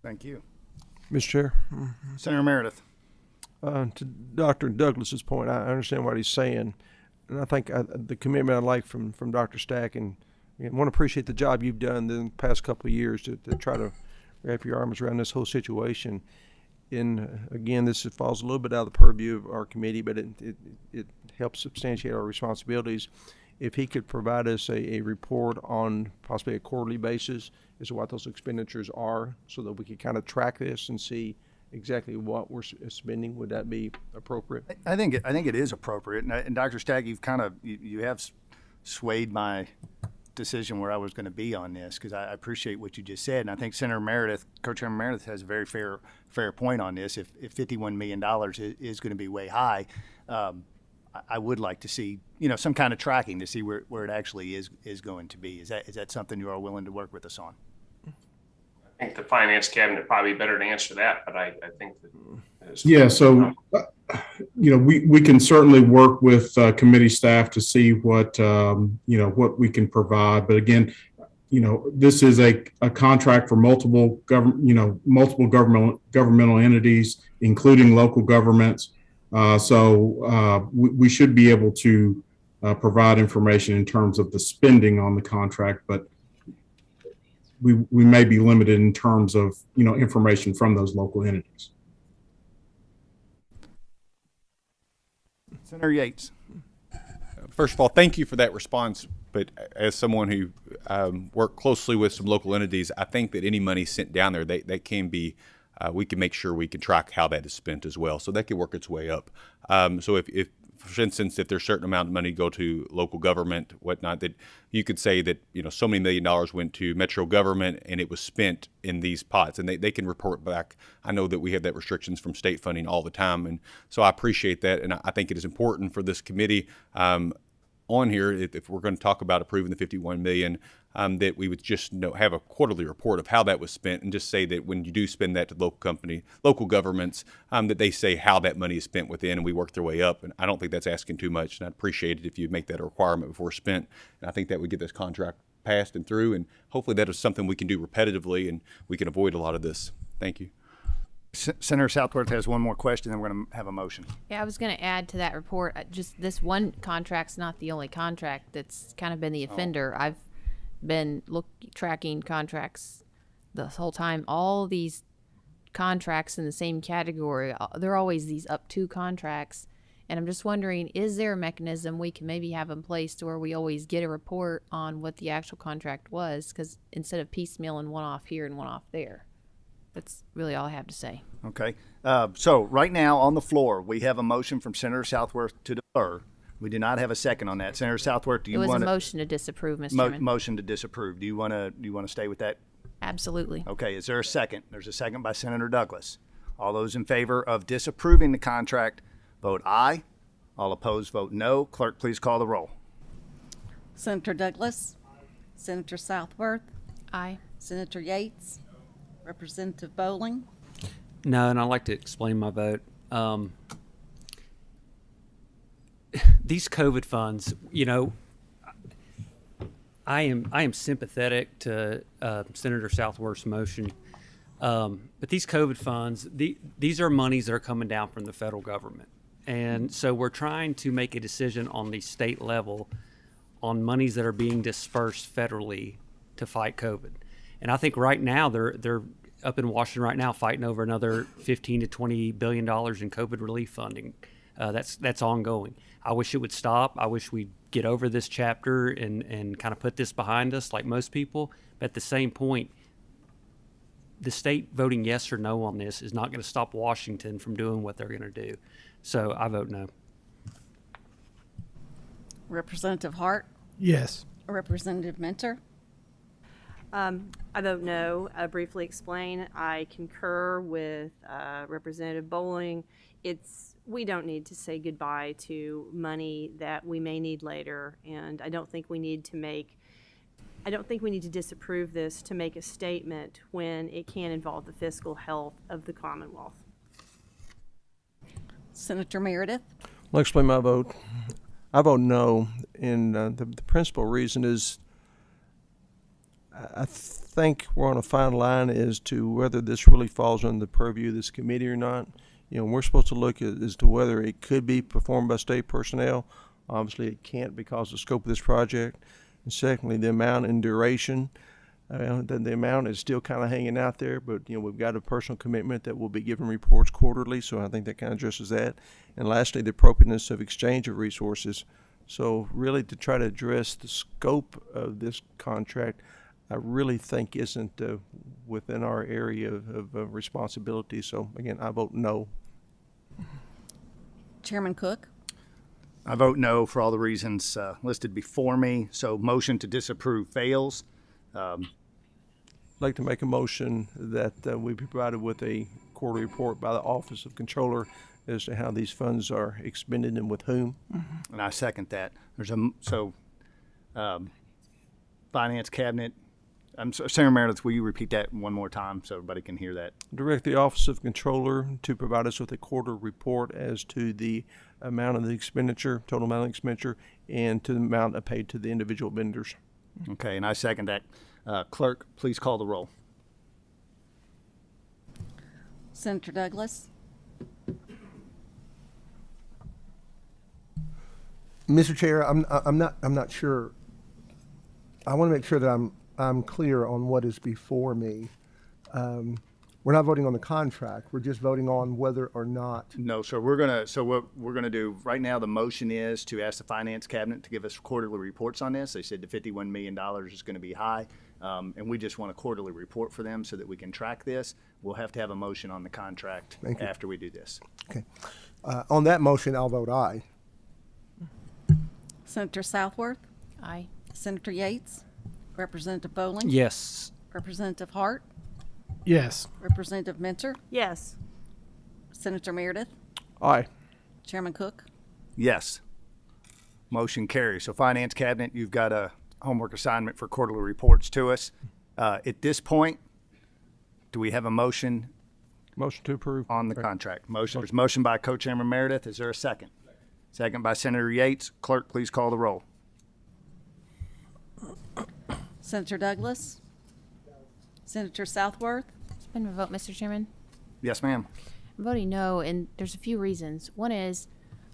Thank you. Mr. Chair. Senator Meredith. To Dr. Douglas's point, I understand what he's saying. And I think the commitment I like from Dr. Stack, and I want to appreciate the job you've done in the past couple of years to try to wrap your arms around this whole situation. And again, this falls a little bit out of the purview of our committee, but it helps substantiate our responsibilities. If he could provide us a report on possibly a quarterly basis as to what those expenditures are, so that we could kind of track this and see exactly what we're spending, would that be appropriate? I think it is appropriate, and Dr. Stagg, you have swayed my decision where I was going to be on this, because I appreciate what you just said, and I think Senator Meredith, Co-Chairman Meredith, has a very fair point on this. If $51 million is going to be way high, I would like to see some kind of tracking to see where it actually is going to be. Is that something you are willing to work with us on? I think the finance cabinet probably better to answer that, but I think that. Yeah, so, we can certainly work with committee staff to see what, what we can provide. But again, this is a contract for multiple governmental entities, including local governments. So we should be able to provide information in terms of the spending on the contract, but we may be limited in terms of, information from those local entities. Senator Yates. First of all, thank you for that response. But as someone who worked closely with some local entities, I think that any money sent down there, they can be, we can make sure we can track how that is spent as well. So that could work its way up. So if for instance, if there's a certain amount of money go to local government, whatnot, that you could say that, so many $1 million went to metro government and it was spent in these pots, and they can report back. I know that we have that restrictions from state funding all the time. And so I appreciate that. And I think it is important for this committee on here, if we're going to talk about approving the $51 million, that we would just have a quarterly report of how that was spent, and just say that when you do spend that to local governments, that they say how that money is spent within, and we work their way up. And I don't think that's asking too much, and I'd appreciate it if you make that a requirement before spent. And I think that would get this contract passed and through, and hopefully that is something we can do repetitively, and we can avoid a lot of this. Thank you. Senator Southworth has one more question, then we're going to have a motion. Yeah, I was going to add to that report, just this one contract's not the only contract that's kind of been the offender. I've been tracking contracts this whole time. All these contracts in the same category, they're always these up to contracts. And I'm just wondering, is there a mechanism we can maybe have in place to where we always get a report on what the actual contract was? Because instead of piecemealing one off here and one off there. That's really all I have to say. Okay. So right now on the floor, we have a motion from Senator Southworth to defer. We do not have a second on that. Senator Southworth, do you want to? It was a motion to disapprove, Mr. Chairman. Motion to disapprove. Do you want to stay with that? Absolutely. Okay. Is there a second? There's a second by Senator Douglas. All those in favor of disapproving the contract, vote aye. All opposed, vote no. Clerk, please call the roll. Senator Douglas. Senator Southworth. Aye. Senator Yates. Representative Bowling. No, and I'd like to explain my vote. These COVID funds, I am sympathetic to Senator Southworth's motion, but these COVID funds, these are monies that are coming down from the federal government, and so we're trying to make a decision on the state level on monies that are being dispersed federally to fight COVID. And I think right now they're up in Washington right now fighting over another $15 to $20 billion in COVID relief funding. That's ongoing. I wish it would stop. I wish we'd get over this chapter and kind of put this behind us like most people. But at the same point, the state voting yes or no on this is not going to stop Washington from doing what they're going to do. So I vote no. Representative Hart. Yes. Representative Mentor. I vote no. Briefly explain. I concur with Representative Bowling. We don't need to say goodbye to money that we may need later, and I don't think we need to disapprove this to make a statement when it can involve the fiscal health of the Commonwealth. Senator Meredith. I'll explain my vote. I vote no, and the principal reason is I think we're on a fine line as to whether this really falls under the purview of this committee or not. We're supposed to look at as to whether it could be performed by state personnel. Obviously, it can't because of the scope of this project. And secondly, the amount and duration. The amount is still kind of hanging out there, but we've got a personal commitment that we'll be giving reports quarterly, so I think that kind of addresses that. And lastly, the appropriateness of exchange of resources. So really, to try to address the scope of this contract, I really think isn't within our area of responsibility. So again, I vote no. Chairman Cook. I vote no for all the reasons listed before me. So motion to disapprove fails. I'd like to make a motion that we be provided with a quarterly report by the Office of Controller as to how these funds are expended and with whom. And I second that. Finance Cabinet, Senator Meredith, will you repeat that one more time so everybody can hear that? Direct the Office of Controller to provide us with a quarter report as to the amount of the expenditure, total amount of expenditure, and to the amount paid to the individual vendors. Okay, and I second that. Clerk, please call the roll. Senator Douglas, Mr. Chair, I'm not sure. I want to make sure that I'm clear on what is before me. We're not voting on the contract. We're just voting on whether or not. No, sir. What we're gonna do right now, the motion is to ask the Finance Cabinet to give us quarterly reports on this. They said the $51 million is gonna be high, and we just want a quarterly report for them so that we can track this. We'll have to have a motion on the contract after we do this. Okay. On that motion, I'll vote aye. Senator Southworth, Aye. Senator Yates, Representative Bowling. Yes. Representative Hart, Yes. Representative Mentor, Yes. Senator Meredith, Aye. Chairman Cook. Yes. Motion carries. So Finance Cabinet, you've got a homework assignment for quarterly reports to us. At this point, do we have a motion Motion to approve. on the contract? There's motion by Co-Chairman Meredith. Is there a second? Second by Senator Yates. Clerk, please call the roll. Senator Douglas, Senator Southworth, Suspend my vote, Mr. Chairman. Yes, ma'am. I'm voting no, and there's a few reasons. One is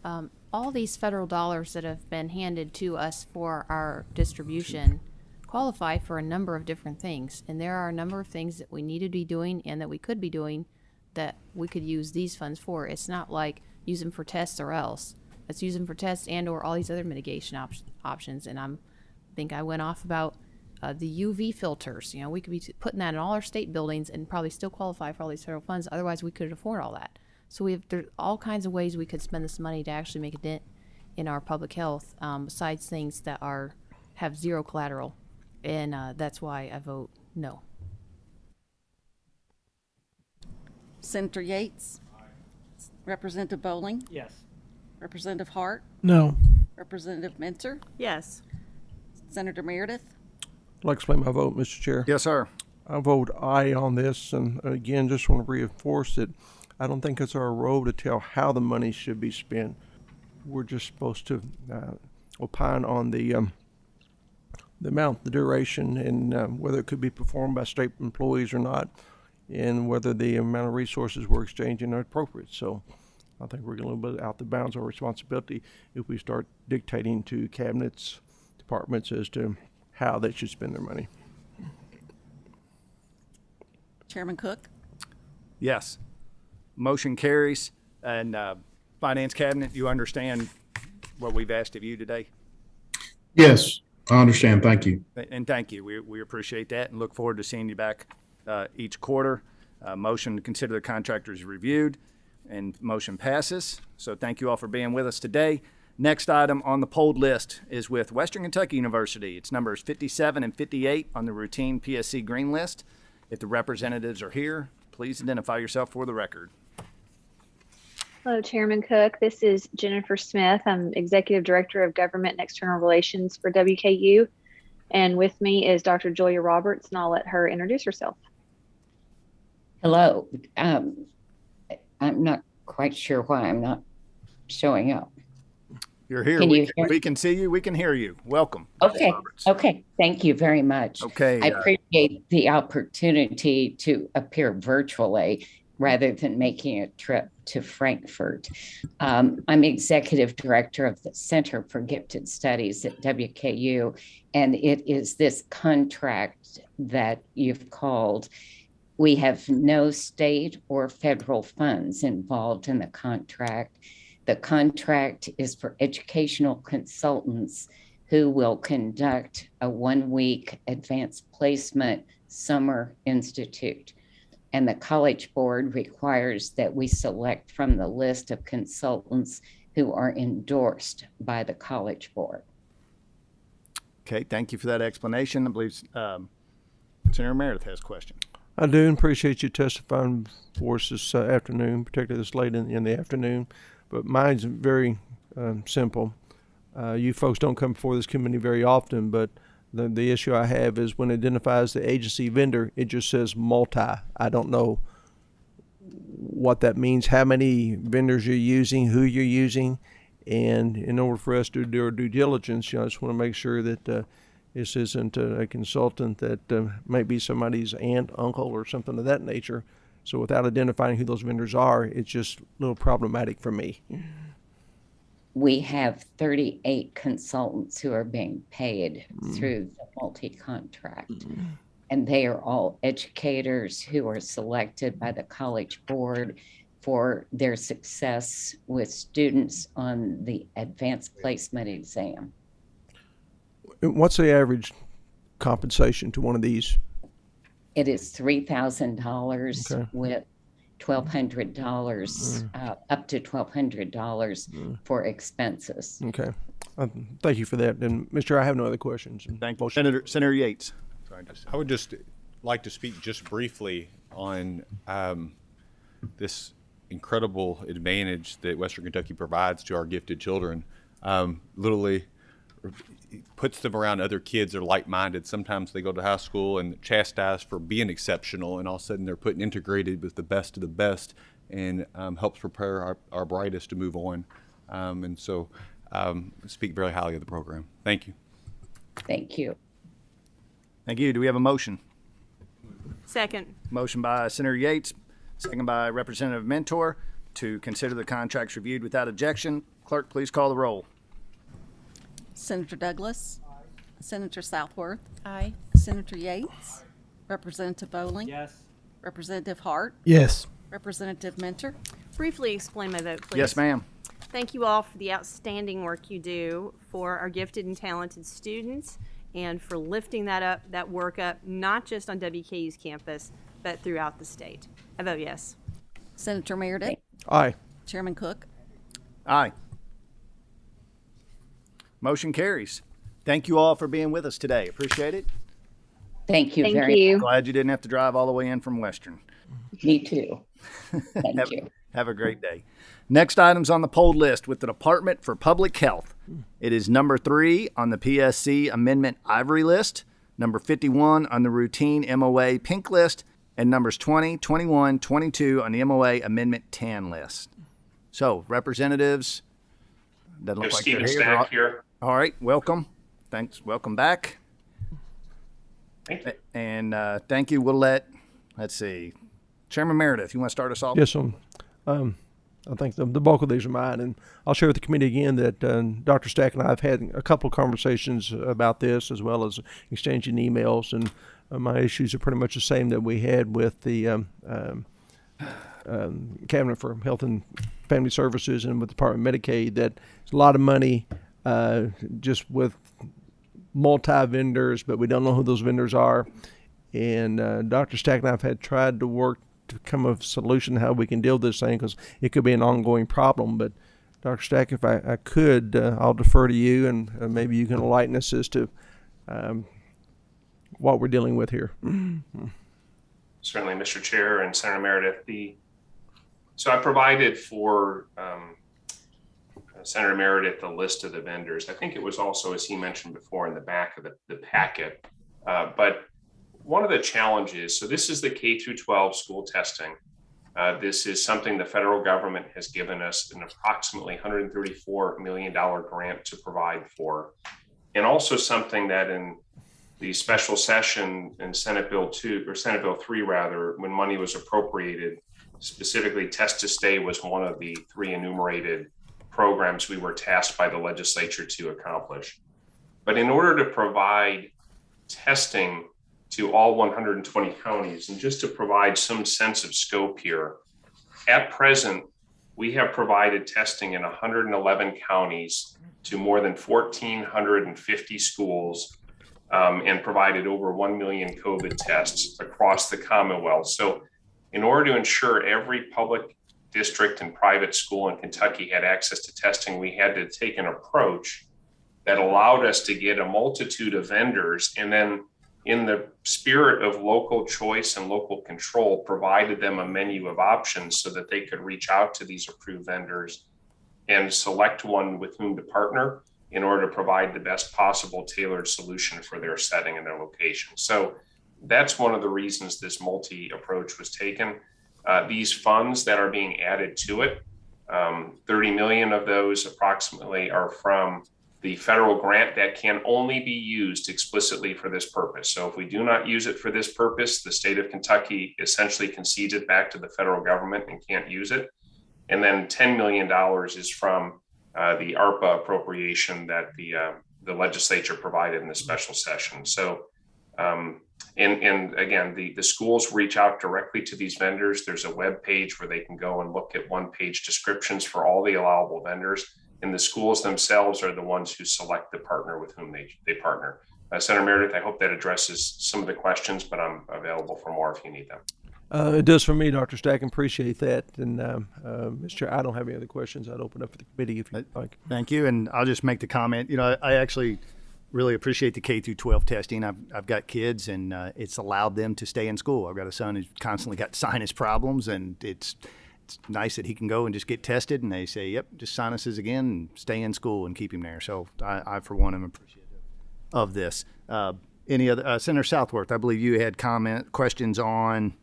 all these federal dollars that have been handed to us for our distribution qualify for a number of different things. And there are a number of things that we need to be doing and that we could be doing that we could use these funds for. It's not like use them for tests or else. Let's use them for tests and or all these other mitigation options. And I think I went off about the UV filters. You know, we could be putting that in all our state buildings and probably still qualify for all these federal funds. Otherwise, we couldn't afford all that. So there's all kinds of ways we could spend this money to actually make a dent in our public health, besides things that have zero collateral. And that's why I vote no. Senator Yates, Representative Bowling, Yes. Representative Hart, No. Representative Mentor, Yes. Senator Meredith, I'd like to explain my vote, Mr. Chair. Yes, sir. I vote aye on this, and again, just want to reinforce that I don't think it's our role to tell how the money should be spent. We're just supposed to opine on the amount, the duration, and whether it could be performed by state employees or not, and whether the amount of resources we're exchanging are appropriate. So I think we're a little bit out the bounds of our responsibility if we start dictating to cabinets, departments as to how they should spend their money. Chairman Cook. Yes. Motion carries. And Finance Cabinet, you understand what we've asked of you today? Yes, I understand. Thank you. And thank you. We appreciate that and look forward to seeing you back each quarter. Motion to consider the contractors reviewed, and motion passes. So thank you all for being with us today. Next item on the polled list is with Western Kentucky University. It's numbers 57 and 58 on the routine PSC green list. If the representatives are here, please identify yourself for the record. Hello, Chairman Cook. This is Jennifer Smith. I'm Executive Director of Government and External Relations for WKU. And with me is Dr. Julia Roberts, and I'll let her introduce herself. Hello. I'm not quite sure why I'm not showing up. You're here. Can you hear? We can see you. We can hear you. Welcome. Okay. Okay. Thank you very much. Okay. I appreciate the opportunity to appear virtually rather than making a trip to Frankfurt. I'm Executive Director of the Center for Gifted Studies at WKU, and it is this contract that you've called. We have no state or federal funds involved in the contract. The contract is for educational consultants who will conduct a one-week advanced placement summer institute. And the College Board requires that we select from the list of consultants who are endorsed by the College Board. Okay, thank you for that explanation. I believe Senator Meredith has a question. I do appreciate you testifying for us this afternoon, particularly this late in the afternoon. But mine's very simple. You folks don't come before this committee very often, but the issue I have is when it identifies the agency vendor, it just says multi. I don't know what that means, how many vendors you're using, who you're using. And in order for us to do our due diligence, I just want to make sure that this isn't a consultant that might be somebody's aunt, uncle, or something of that nature. So without identifying who those vendors are, it's just a little problematic for me. We have 38 consultants who are being paid through the multi-contract. And they are all educators who are selected by the College Board for their success with students on the advanced placement exam. What's the average compensation to one of these? It is $3,000 Okay. with $1,200, up to $1,200 for expenses. Okay. Thank you for that. And Mr. I have no other questions. Thank you. Senator Yates. Sorry, I would just like to speak just briefly on this incredible advantage that Western Kentucky provides to our gifted children. Literally puts them around other kids that are like-minded. Sometimes they go to high school and chastised for being exceptional, and all of a sudden they're put integrated with the best of the best, and helps prepare our brightest to move on. And so I speak very highly of the program. Thank you. Thank you. Thank you. Do we have a motion? Second. Motion by Senator Yates, second by Representative Mentor, to consider the contracts reviewed without objection. Clerk, please call the roll. Senator Douglas. Senator Southworth. Aye. Senator Yates. Representative Bowling. Yes. Representative Hart. Yes. Representative Mentor. Briefly explain my vote, please. Yes, ma'am. Thank you all for the outstanding work you do for our gifted and talented students and for lifting that work up, not just on WKU's campus, but throughout the state. I vote yes. Senator Meredith. Aye. Chairman Cook. Aye. Motion carries. Thank you all for being with us today. Appreciate it. Thank you Thank very you. Glad you didn't have to drive all the way in from Western. much. Me too. Thank you. Have a great day. Next item's on the poll list with the Department for Public Health. It is number 3 on the PSC Amendment Ivory list, number 51 on the routine MOA Pink list, and numbers 20, 21, 22 on the MOA Amendment Tan list. So, representatives, doesn't look like Stephen they're Stack here. All right, welcome. Thanks. Welcome back. Thank you. And thank you. Let's see, Chairman Meredith, you want to start us off? Yes, I think the bulk of these are mine, and I'll share with the committee again that Dr. Stack and I have had a couple of conversations about this, as well as exchanging emails, and my issues are pretty much the same that we had with the Cabinet for Health and Family Services and with the Department of Medicaid, that it's a lot of money just with multi-vendors, but we don't know who those vendors are. And Dr. Stack and I have tried to work to come up with a solution how we can deal with this thing, because it could be an ongoing problem. But Dr. Stack, if I could, I'll defer to you, and maybe you can enlighten us as to what we're dealing with here. Certainly, Mr. Chair and Senator Meredith. So I provided for Senator Meredith the list of the vendors. I think it was also, as he mentioned before, in the back of the packet. But one of the challenges, so this is the K through 12 school testing. This is something the federal government has given us an approximately $134 million grant to provide for. And also something that in the special session in Senate Bill 2, or Senate Bill 3 rather, when money was appropriated, specifically Test to Stay was one of the 3 enumerated programs we were tasked by the legislature to accomplish. But in order to provide testing to all 120 counties, and just to provide some sense of scope here, at present, we have provided testing in 111 counties to more than 1,450 schools, and provided over 1 million COVID tests across the Commonwealth. So in order to ensure every public district and private school in Kentucky had access to testing, we had to take an approach that allowed us to get a multitude of vendors, and then in the spirit of local choice and local control, provided them a menu of options so that they could reach out to these approved vendors and select one with whom to partner in order to provide the best possible tailored solution for their setting and their location. So that's one of the reasons this multi-approach was taken. These funds that are being added to it, 30 million of those approximately are from the federal grant that can only be used explicitly for this purpose. So if we do not use it for this purpose, the state of Kentucky essentially concedes it back to the federal government and can't use it. And then $10 million is from the ARPA appropriation that the legislature provided in the special session. So, and again, the schools reach out directly to these vendors. There's a web page where they can go and look at one-page descriptions for all the allowable vendors. And the schools themselves are the ones who select the partner with whom they partner. Senator Meredith, I hope that addresses some of the questions, but I'm available for more if you need them. It does for me, Dr. Stack. Appreciate that. And Mr. Chair, I don't have any other questions. I'd open up for the committee if you'd like. Thank you. And I'll just make the comment, I actually really appreciate the K through 12 testing. I've got kids, and it's allowed them to stay in school. I've got a son who's constantly got sinus problems, and it's nice that he can go and just get tested, and they say, yep, just sinuses again, and stay in school and keep him there. So I for one, am appreciative of this. Any other, Senator Southworth, I believe you had questions on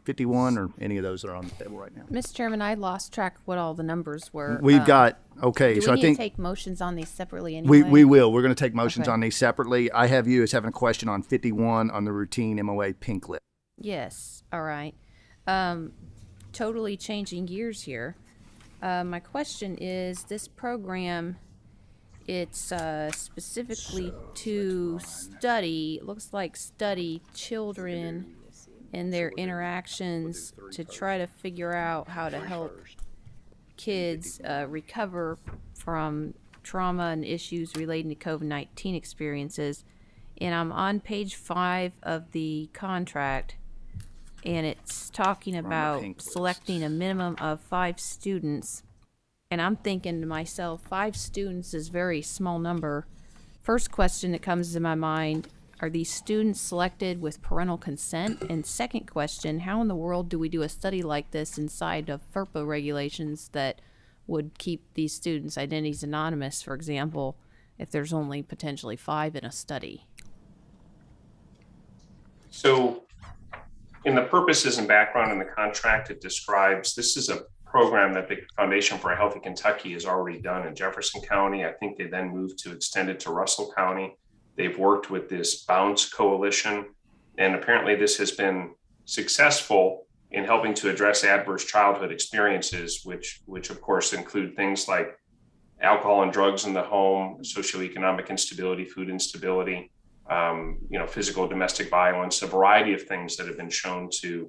51 or any of those that are on the table right now. Mr. Chairman, I lost track of what all the numbers were. We've got, okay, do so we I think need to take motions on these separately anyway? we will. We're going to take motions Okay. on these separately. I have you as having a question on 51 on the routine MOA pink list. Yes, all right. Totally changing gears here. My question is, this program, it's specifically to study, looks like study children and their interactions to try to figure out how to help kids recover from trauma and issues relating to COVID-19 experiences. And I'm on page 5 of the contract, and it's talking about selecting a minimum of 5 students. And I'm thinking to myself, 5 students is a very small number. First question that comes to my mind, are these students selected with parental consent? And second question, how in the world do we do a study like this inside of FERPA regulations that would keep these students' identities anonymous, for example, if there's only potentially 5 in a study? So in the purposes and background in the contract, it describes this is a program that the Foundation for a Healthy Kentucky has already done in Jefferson County. I think they then moved to extend it to Russell County. They've worked with this Bounce Coalition, and apparently this has been successful in helping to address adverse childhood experiences, which of course include things like alcohol and drugs in the home, socioeconomic instability, food instability, physical domestic violence, a variety of things that have been shown to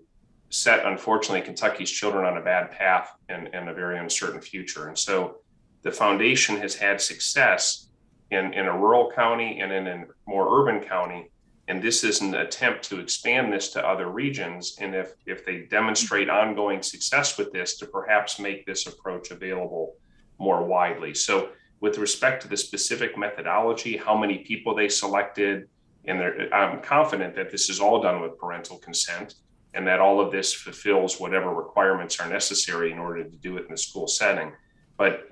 set, unfortunately, Kentucky's children on a bad path and a very uncertain future. And so the foundation has had success in a rural county and in a more urban county. And this is an attempt to expand this to other regions. And if they demonstrate ongoing success with this, to perhaps make this approach available more widely. So with respect to the specific methodology, how many people they selected, and I'm confident that this is all done with parental consent and that all of this fulfills whatever requirements are necessary in order to do it in the school setting. But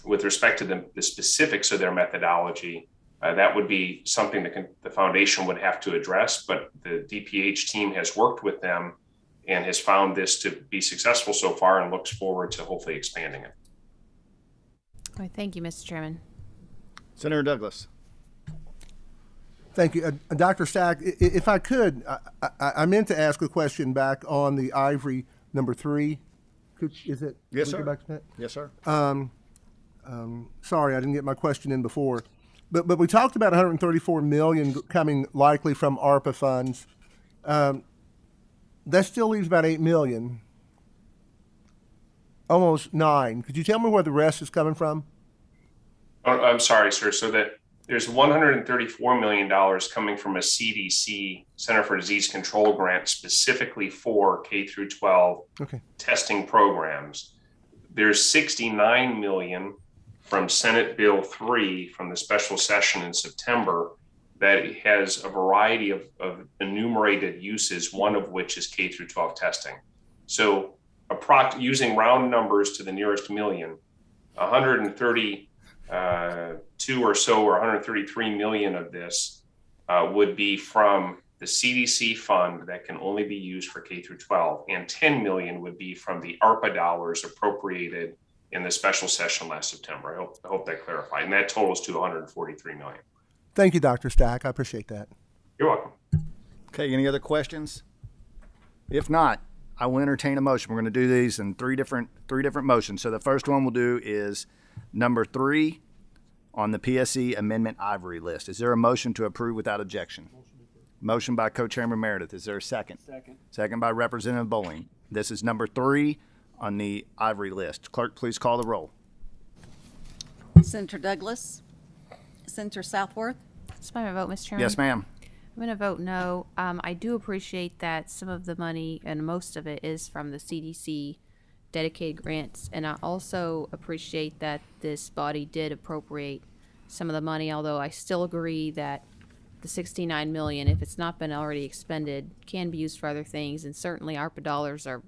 with respect to the specifics of their methodology, that would be something that the foundation would have to address, but the DPH team has worked with them and has found this to be successful so far and looks forward to hopefully expanding it. All right, thank you, Mr. Chairman. Senator Douglas. Thank you. Dr. Stack, if I could, I meant to ask a question back on the Ivory number 3. Is it? Yes, can we sir. go back to that? Yes, sir. Sorry, I didn't get my question in before. But we talked about $134 million coming likely from ARPA funds. That still leaves about $8 million, almost $9. Could you tell me where the rest is coming from? Oh, I'm sorry, sir. So that there's $134 million coming from a CDC, Center for Disease Control grant specifically for K through 12 testing programs. There's $69 million from Senate Bill 3 from the special session in September that has a variety of enumerated uses, one of which is K through 12 testing. So using round numbers to the nearest million, 132 or so, or 133 million of this would be from the CDC fund that can only be used for K through 12, and 10 million would be from the ARPA dollars appropriated in the special session last September. I hope that clarified. And that totals to 143 million. Thank you, Dr. Stack. I appreciate that. You're welcome. Okay, any other questions? If not, I will entertain a motion. We're going to do these in three different motions. So the first one we'll do is number 3 on the PSC Amendment Ivory list. Is there a motion to approve without objection? Motion by Co-Chairman Meredith. Is there a second? Second by Representative Bowling. This is number 3 on the Ivory list. Clerk, please call the roll. Senator Douglas, Senator Southworth. That's my vote, Mr. Chairman. Yes, ma'am. I'm going to vote no. I do appreciate that some of the money, and most of it, is from the CDC dedicated grants, and I also appreciate that this body did appropriate some of the money, although I still agree that the $69 million, if it's not been already expended, can be used for other things, and certainly ARPA dollars are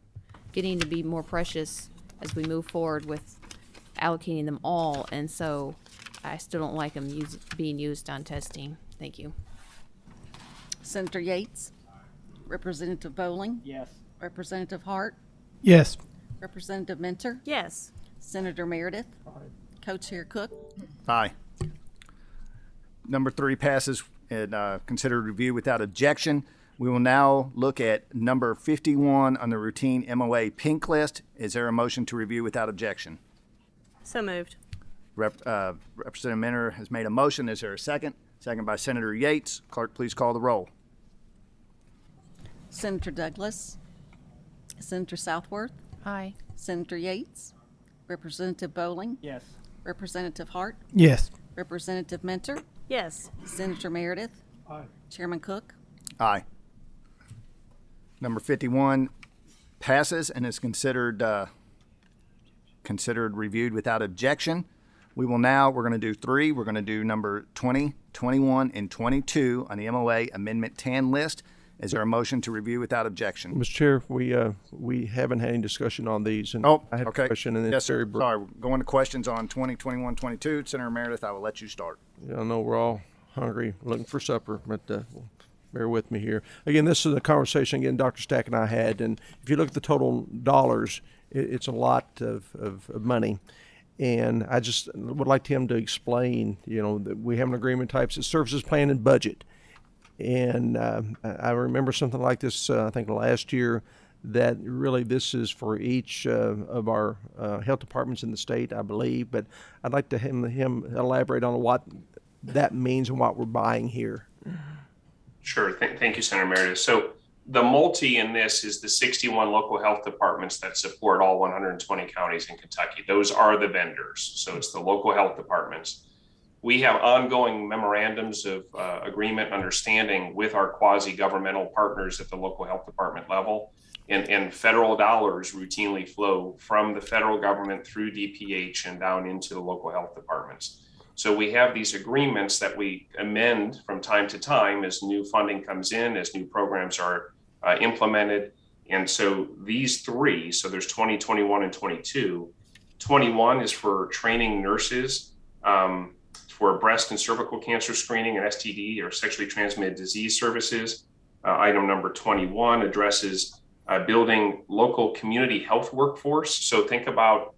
getting to be more precious as we move forward with allocating them all, and so I still don't like them being used on testing. Thank you. Senator Yates. Representative Bowling. Yes. Representative Hart. Yes. Representative Mentor. Yes. Senator Meredith. Co-Chair Cook. Aye. Number 3 passes and considered review without objection. We will now look at number 51 on the routine MOA pink list. Is there a motion to review without objection? So moved. Representative Mentor has made a motion. Is there a second? Second by Senator Yates. Clerk, please call the roll. Senator Douglas. Senator Southworth. Aye. Senator Yates. Representative Bowling. Yes. Representative Hart. Yes. Representative Mentor. Yes. Senator Meredith. Aye. Chairman Cook. Aye. Number 51 passes and is considered reviewed without objection. We're going to do 3. We're going to do number 20, 21, and 22 on the MOA Amendment 10 list. Is there a motion to review without objection? Mr. Chair, we haven't had any discussion on these. And I had a question. And yes, sir. Sorry, going to questions on 20, 21, 22. Senator Meredith, I will let you start. I know we're all hungry, looking for supper, but bear with me here. Again, this is a conversation, Dr. Stack and I had, and if you look at the total dollars, it's a lot of money. And I just would like him to explain, that we have an agreement types of services plan and budget. And I remember something like this, I think last year, that really this is for each of our health departments in the state, I believe. But I'd like to him elaborate on what that means and what we're buying here. Sure. Thank you, Senator Meredith. So the multi in this is the 61 local health departments that support all 120 counties in Kentucky. Those are the vendors. So it's the local health departments. We have ongoing memorandums of agreement understanding with our quasi-governmental partners at the local health department level. And federal dollars routinely flow from the federal government through DPH and down into the local health departments. So we have these agreements that we amend from time to time as new funding comes in, as new programs are implemented. And so these 3, so there's 20, 21, and 22. 21 is for training nurses for breast and cervical cancer screening and STD or sexually transmitted disease services. Item number 21 addresses building local community health workforce. So think about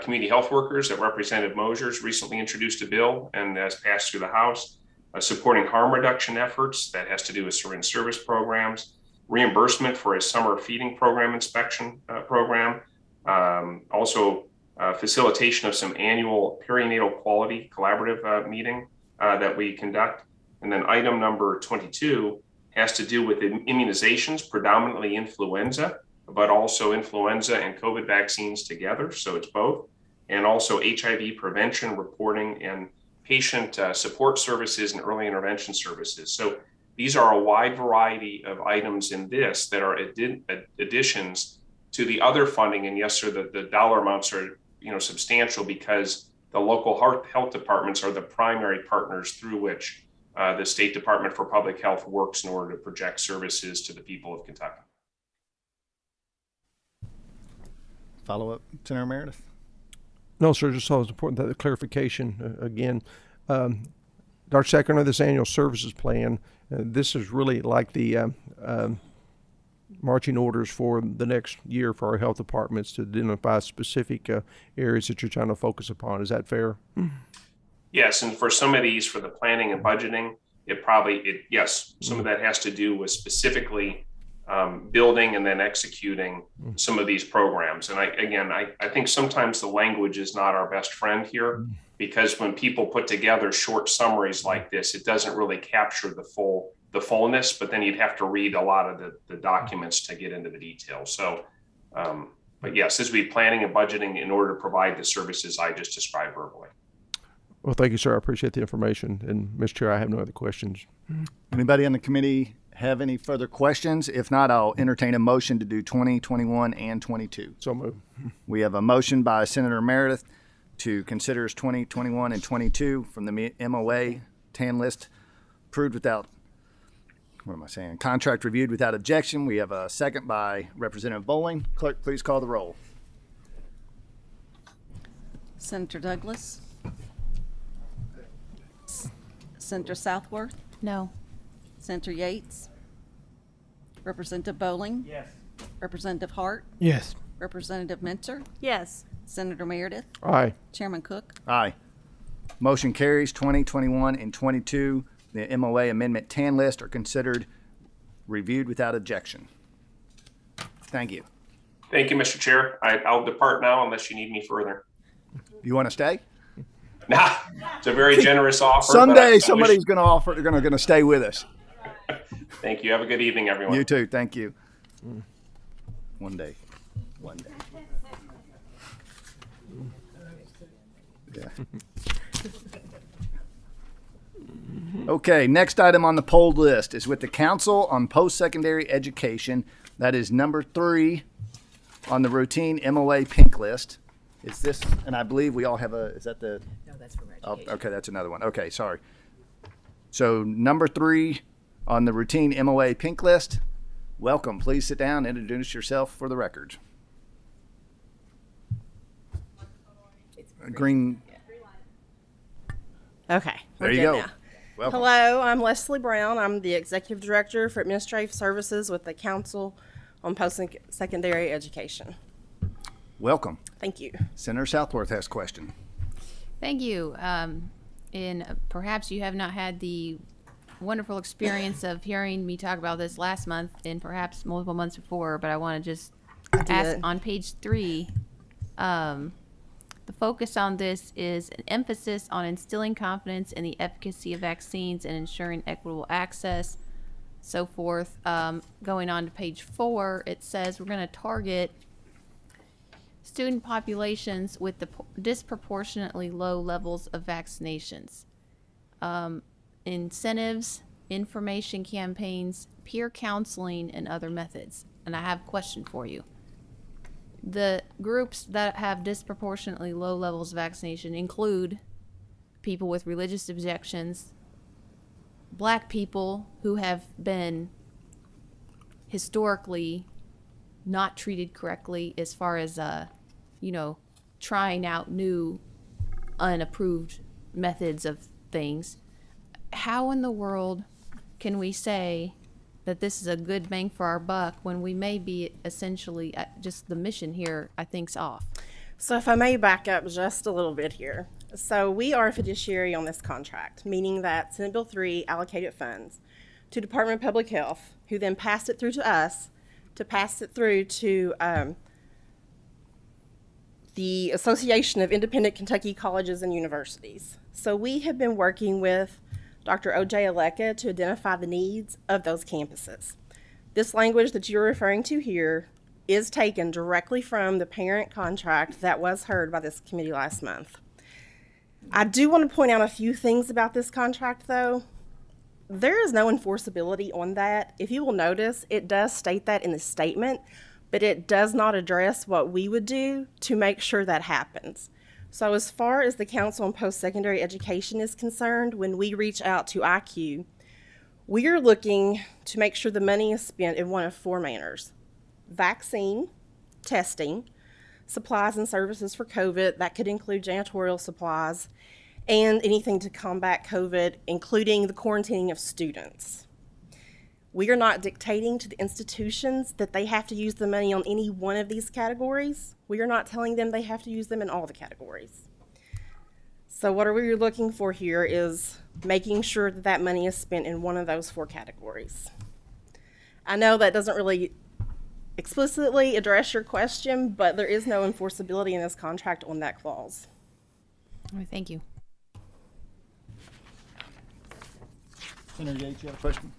community health workers that Representative Mosier's recently introduced a bill and has passed through the House, supporting harm reduction efforts that has to do with syringe service programs, reimbursement for a summer feeding program inspection program, also facilitation of some annual perinatal quality collaborative meeting that we conduct. And then item number 22 has to do with immunizations, predominantly influenza, but also influenza and COVID vaccines together. So it's both. And also HIV prevention, reporting, and patient support services, and early intervention services. So these are a wide variety of items in this that are additions to the other funding. And yes, sir, the dollar amounts are substantial because the local health departments are the primary partners through which the State Department for Public Health works in order to project services to the people of Kentucky. Follow up, Senator Meredith? No, sir, just thought it was important that the clarification again. Dr. Secretary, this annual services plan, this is really like the marching orders for the next year for our health departments to identify specific areas that you're trying to focus upon. Is that fair? Yes, and for some of these, for the planning and budgeting, yes, some of that has to do with specifically building and then executing some of these programs. And I think sometimes the language is not our best friend here, because when people put together short summaries like this, it doesn't really capture the fullness, but then you'd have to read a lot of the documents to get into the details. So, but yes, this would be planning and budgeting in order to provide the services I just described verbally. Well, thank you, sir. I appreciate the information. And Mr. Chair, I have no other questions. Anybody on the committee have any further questions? If not, I'll entertain a motion to do 20, 21, and 22. So moved. We have a motion by Senator Meredith to consider as 20, 21, and 22 from the MOA TAN list approved without, contract reviewed without objection. We have a second by Representative Bowling. Clerk, please call the roll. Senator Douglas? Senator Southworth? No. Senator Yates? Representative Bowling? Yes. Representative Hart? Yes. Representative Mentor? Yes. Senator Meredith? Aye. Chairman Cook? Aye. Motion carries. 20, 21, and 22. The MOA Amendment 10 list are considered reviewed without objection. Thank you. Thank you, Mr. Chair. I'll depart now unless you need me further. You want to stay? Nah, it's a very generous offer. Someday somebody's going to offer. They're going to stay with us. Thank you. Have a good evening, everyone. You too. Thank you. One day. One day. Yeah. Okay, next item on the polled list is with the Council on Post-Secondary Education. That is number 3 on the routine MOA pink list. Is this, and I believe we all have is that the? No, that's for education. Oh, okay, that's another one. Okay, sorry. So number 3 on the routine MOA pink list. Welcome. Please sit down and introduce yourself for the record. Green. Okay. There you go. Now. Welcome. Hello, I'm Leslie Brown. I'm the Executive Director for Administrative Services with the Council on Post-Secondary Education. Welcome. Thank you. Senator Southworth has a question. Thank you. And perhaps you have not had the wonderful experience of hearing me talk about this last month and perhaps multiple months before, but I want to just ask on page 3, the focus on this is an emphasis on instilling confidence in the efficacy of vaccines and ensuring equitable access, so forth. Going on to page 4, it says we're going to target student populations with the disproportionately low levels of vaccinations. Incentives, information campaigns, peer counseling, and other methods. And I have a question for you. The groups that have disproportionately low levels of vaccination include people with religious objections, Black people who have been historically not treated correctly as far as, trying out new unapproved methods of things. How in the world can we say that this is a good bang for our buck when we may be essentially just the mission here, I think's off? So if I may back up just a little bit here. So we are a fiduciary on this contract, meaning that Senate Bill 3 allocated funds to Department of Public Health, who then passed it through to us to pass it through to the Association of Independent Kentucky Colleges and Universities. So we have been working with Dr. O.J. Aleka to identify the needs of those campuses. This language that you're referring to here is taken directly from the parent contract that was heard by this committee last month. I do want to point out a few things about this contract, though. There is no enforceability on that. If you will notice, it does state that in the statement, but it does not address what we would do to make sure that happens. So as far as the Council on Post-Secondary Education is concerned, when we reach out to IQ, we are looking to make sure the money is spent in one of four manners: vaccine, testing, supplies and services for COVID, that could include janitorial supplies, and anything to combat COVID, including the quarantining of students. We are not dictating to the institutions that they have to use the money on any one of these categories. We are not telling them they have to use them in all the categories. So what are we looking for here is making sure that that money is spent in one of those four categories. I know that doesn't really explicitly address your question, but there is no enforceability in this contract on that clause. All right, thank you. Senator Yates, you have a question?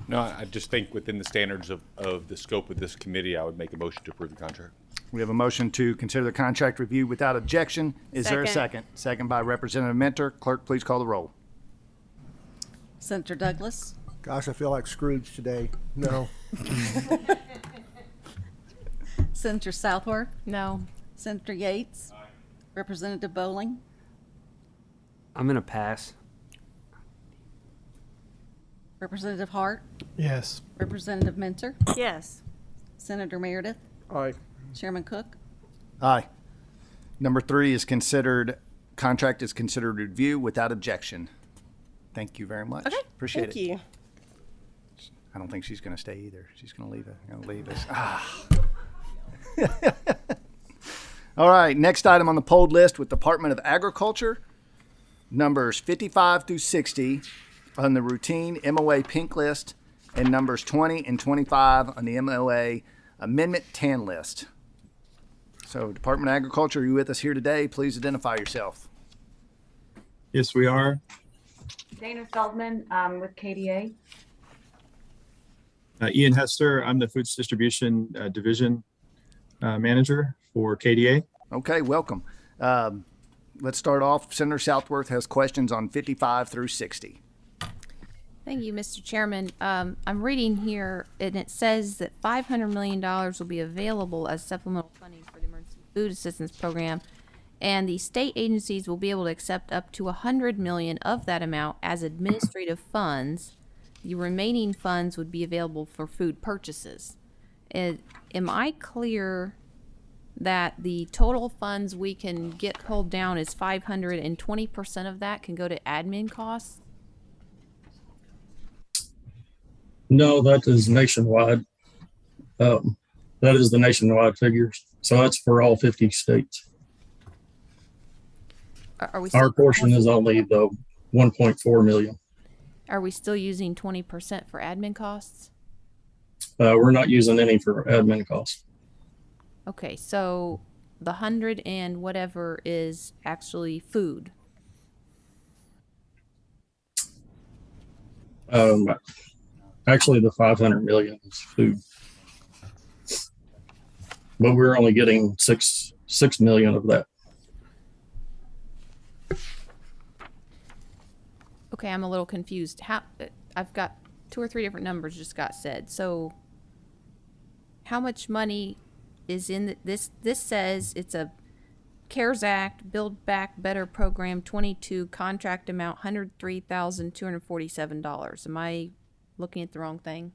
No, I just think within the standards of the scope of this committee, I would make a motion to approve the contract. We have a motion to consider the contract reviewed without objection. Is there a second? Second by Representative Mentor. Clerk, please call the roll. Senator Douglas, Gosh, I feel like Scrooge today. No. Senator Southworth, No. Senator Yates, Representative Bowling, I'm going to pass. Representative Hart, Yes. Representative Mentor, Yes. Senator Meredith, Aye. Chairman Cook. Aye. Number 3 is considered, contract is considered review without objection. Thank you very much. Okay, Appreciate thank it. you. I don't think she's going to stay either. She's going to leave us. Ah. All right, next item on the polled list with Department of Agriculture, numbers 55 through 60 on the routine MOA pink list, and numbers 20 and 25 on the MOA Amendment 10 list. So, Department of Agriculture, are you with us here today? Please identify yourself. Yes, we are. Dana Feldman with KDA. Ian Hester, I'm the Foods Distribution Division Manager for KDA. Okay, welcome. Let's start off. Senator Southworth has questions on 55 through 60. Thank you, Mr. Chairman. I'm reading here, and it says that $500 million will be available as supplemental funding for the Emergency Food Assistance Program, and the state agencies will be able to accept up to $100 million of that amount as administrative funds. The remaining funds would be available for food purchases. Am I clear that the total funds we can get pulled down is 500 and 20% of that can go to admin costs? No, that is nationwide. That is the nationwide figures. So that's for all 50 states. Are we Our portion is only the 1.4 million. Are we still using 20% for admin costs? We're not using any for admin costs. Okay, so the 100 and whatever is actually food. Actually, the 500 million is food, but we're only getting 6 million of that. Okay, I'm a little confused. I've got 2 or 3 different numbers just got said. So how much money is in this? This says it's a CARES Act, Build Back Better Program 22 contract amount $103,247. Am I looking at the wrong thing?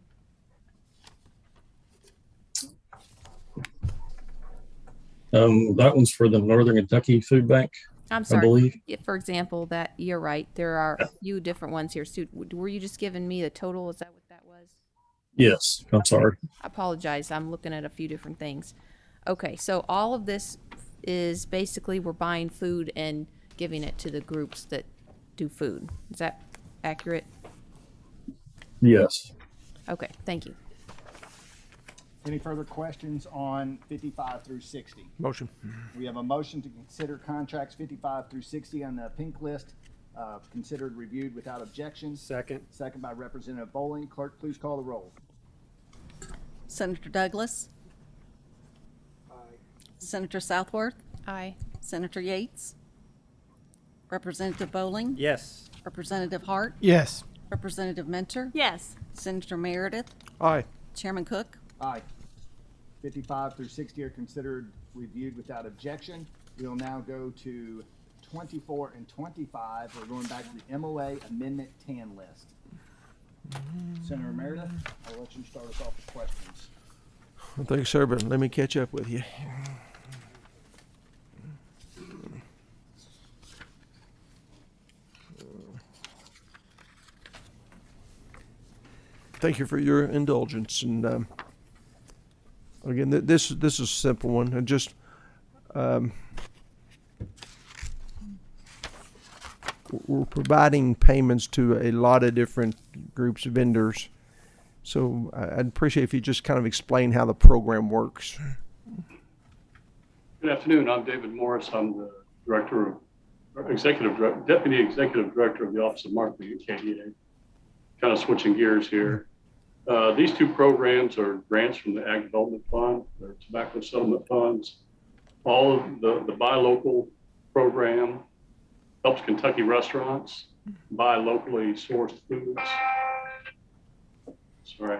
That one's for the Northern Kentucky Food Bank. I'm sorry. I believe. For example, that you're right. There are a few different ones here. So were you just giving me the total? Is that what that was? Yes, I'm sorry. I apologize. I'm looking at a few different things. Okay, so all of this is basically we're buying food and giving it to the groups that do food. Is that accurate? Yes. Okay, thank you. Any further questions on 55 through 60? Motion. We have a motion to consider contracts 55 through 60 on the pink list, considered reviewed without objection. Second. Second by Representative Bowling. Clerk, please call the roll. Senator Douglas, Aye. Senator Southworth, Aye. Senator Yates, Representative Bowling? Yes. Representative Hart? Yes. Representative Mentor? Yes. Senator Meredith? Aye. Chairman Cook? Aye. 55 through 60 are considered reviewed without objection. We will now go to 24 and 25. We're going back to the MOA Amendment 10 list. Senator Meredith, I'll let you start us off with questions. Well, thanks, sir, but let me catch up with you. Thank you for your indulgence, and again, this is a simple one. And just we're providing payments to a lot of different groups of vendors, so I'd appreciate if you just kind of explain how the program works. Good afternoon. I'm David Morris. I'm the Deputy Executive Director of the Office of Marketing at KDA. Kind of switching gears here. These two programs are grants from the Ag Development Fund. They're tobacco settlement funds. All of the Buy Local program helps Kentucky restaurants buy locally sourced foods. Sorry.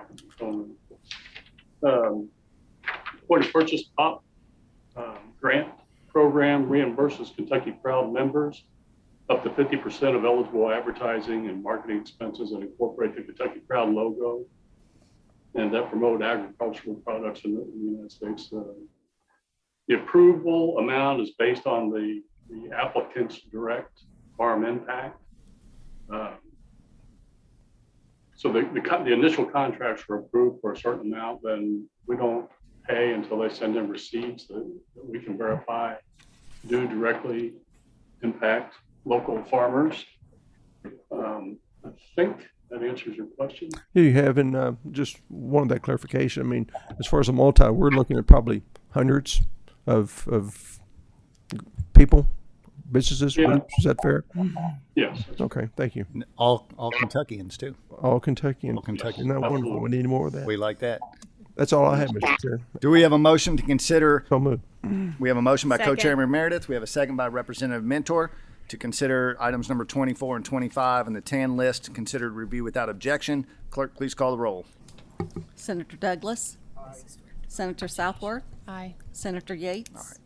Point of Purchase Pop grant program reimburses Kentucky Proud members up to 50% of eligible advertising and marketing expenses that incorporate the Kentucky Proud logo and that promote agricultural products in the United States. The approval amount is based on the applicant's direct farm impact. So the initial contracts were approved for a certain amount, then we don't pay until they send in receipts that we can verify do directly impact local farmers. I think that answers your question. Here you have, and just wanted that clarification. I mean, as far as a multi, we're looking at probably hundreds of people, businesses. Yeah. Is that fair? Yes. Okay, thank you. All Kentuckians too. All Kentuckian. All Kentucky. Isn't that wonderful? We need more of that. We like that. That's all I have, Mr. Chair. Do we have a motion to consider? So moved. We have a motion by Second. Co-Chairman Meredith. We have a second by Representative Mentor to consider items number 24 and 25 on the 10 list considered review without objection. Clerk, please call the roll. Senator Douglas? Senator Southworth? Aye. Senator Yates?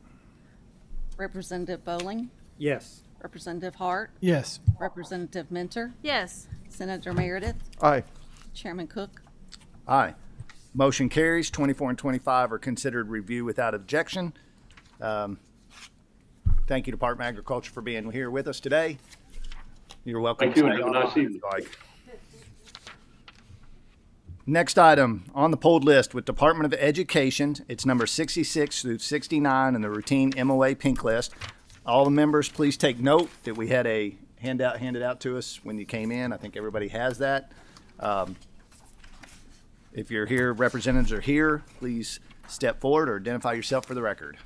Representative Bowling? Yes. Representative Hart? Yes. Representative Mentor? Yes. Senator Meredith? Aye. Chairman Cook? Aye. Motion carries. 24 and 25 are considered review without objection. Thank you, Department of Agriculture, for being here with us today. You're welcome. Thank you, to and stay have a on nice if you'd evening. like. Next item on the pulled list with Department of Education, it's number 66 through 69 in the routine MOA pink list. All the members, please take note that we had a handout handed out to us when you came in. I think everybody has that. If you're here, representatives are here, please step forward or identify yourself for the record.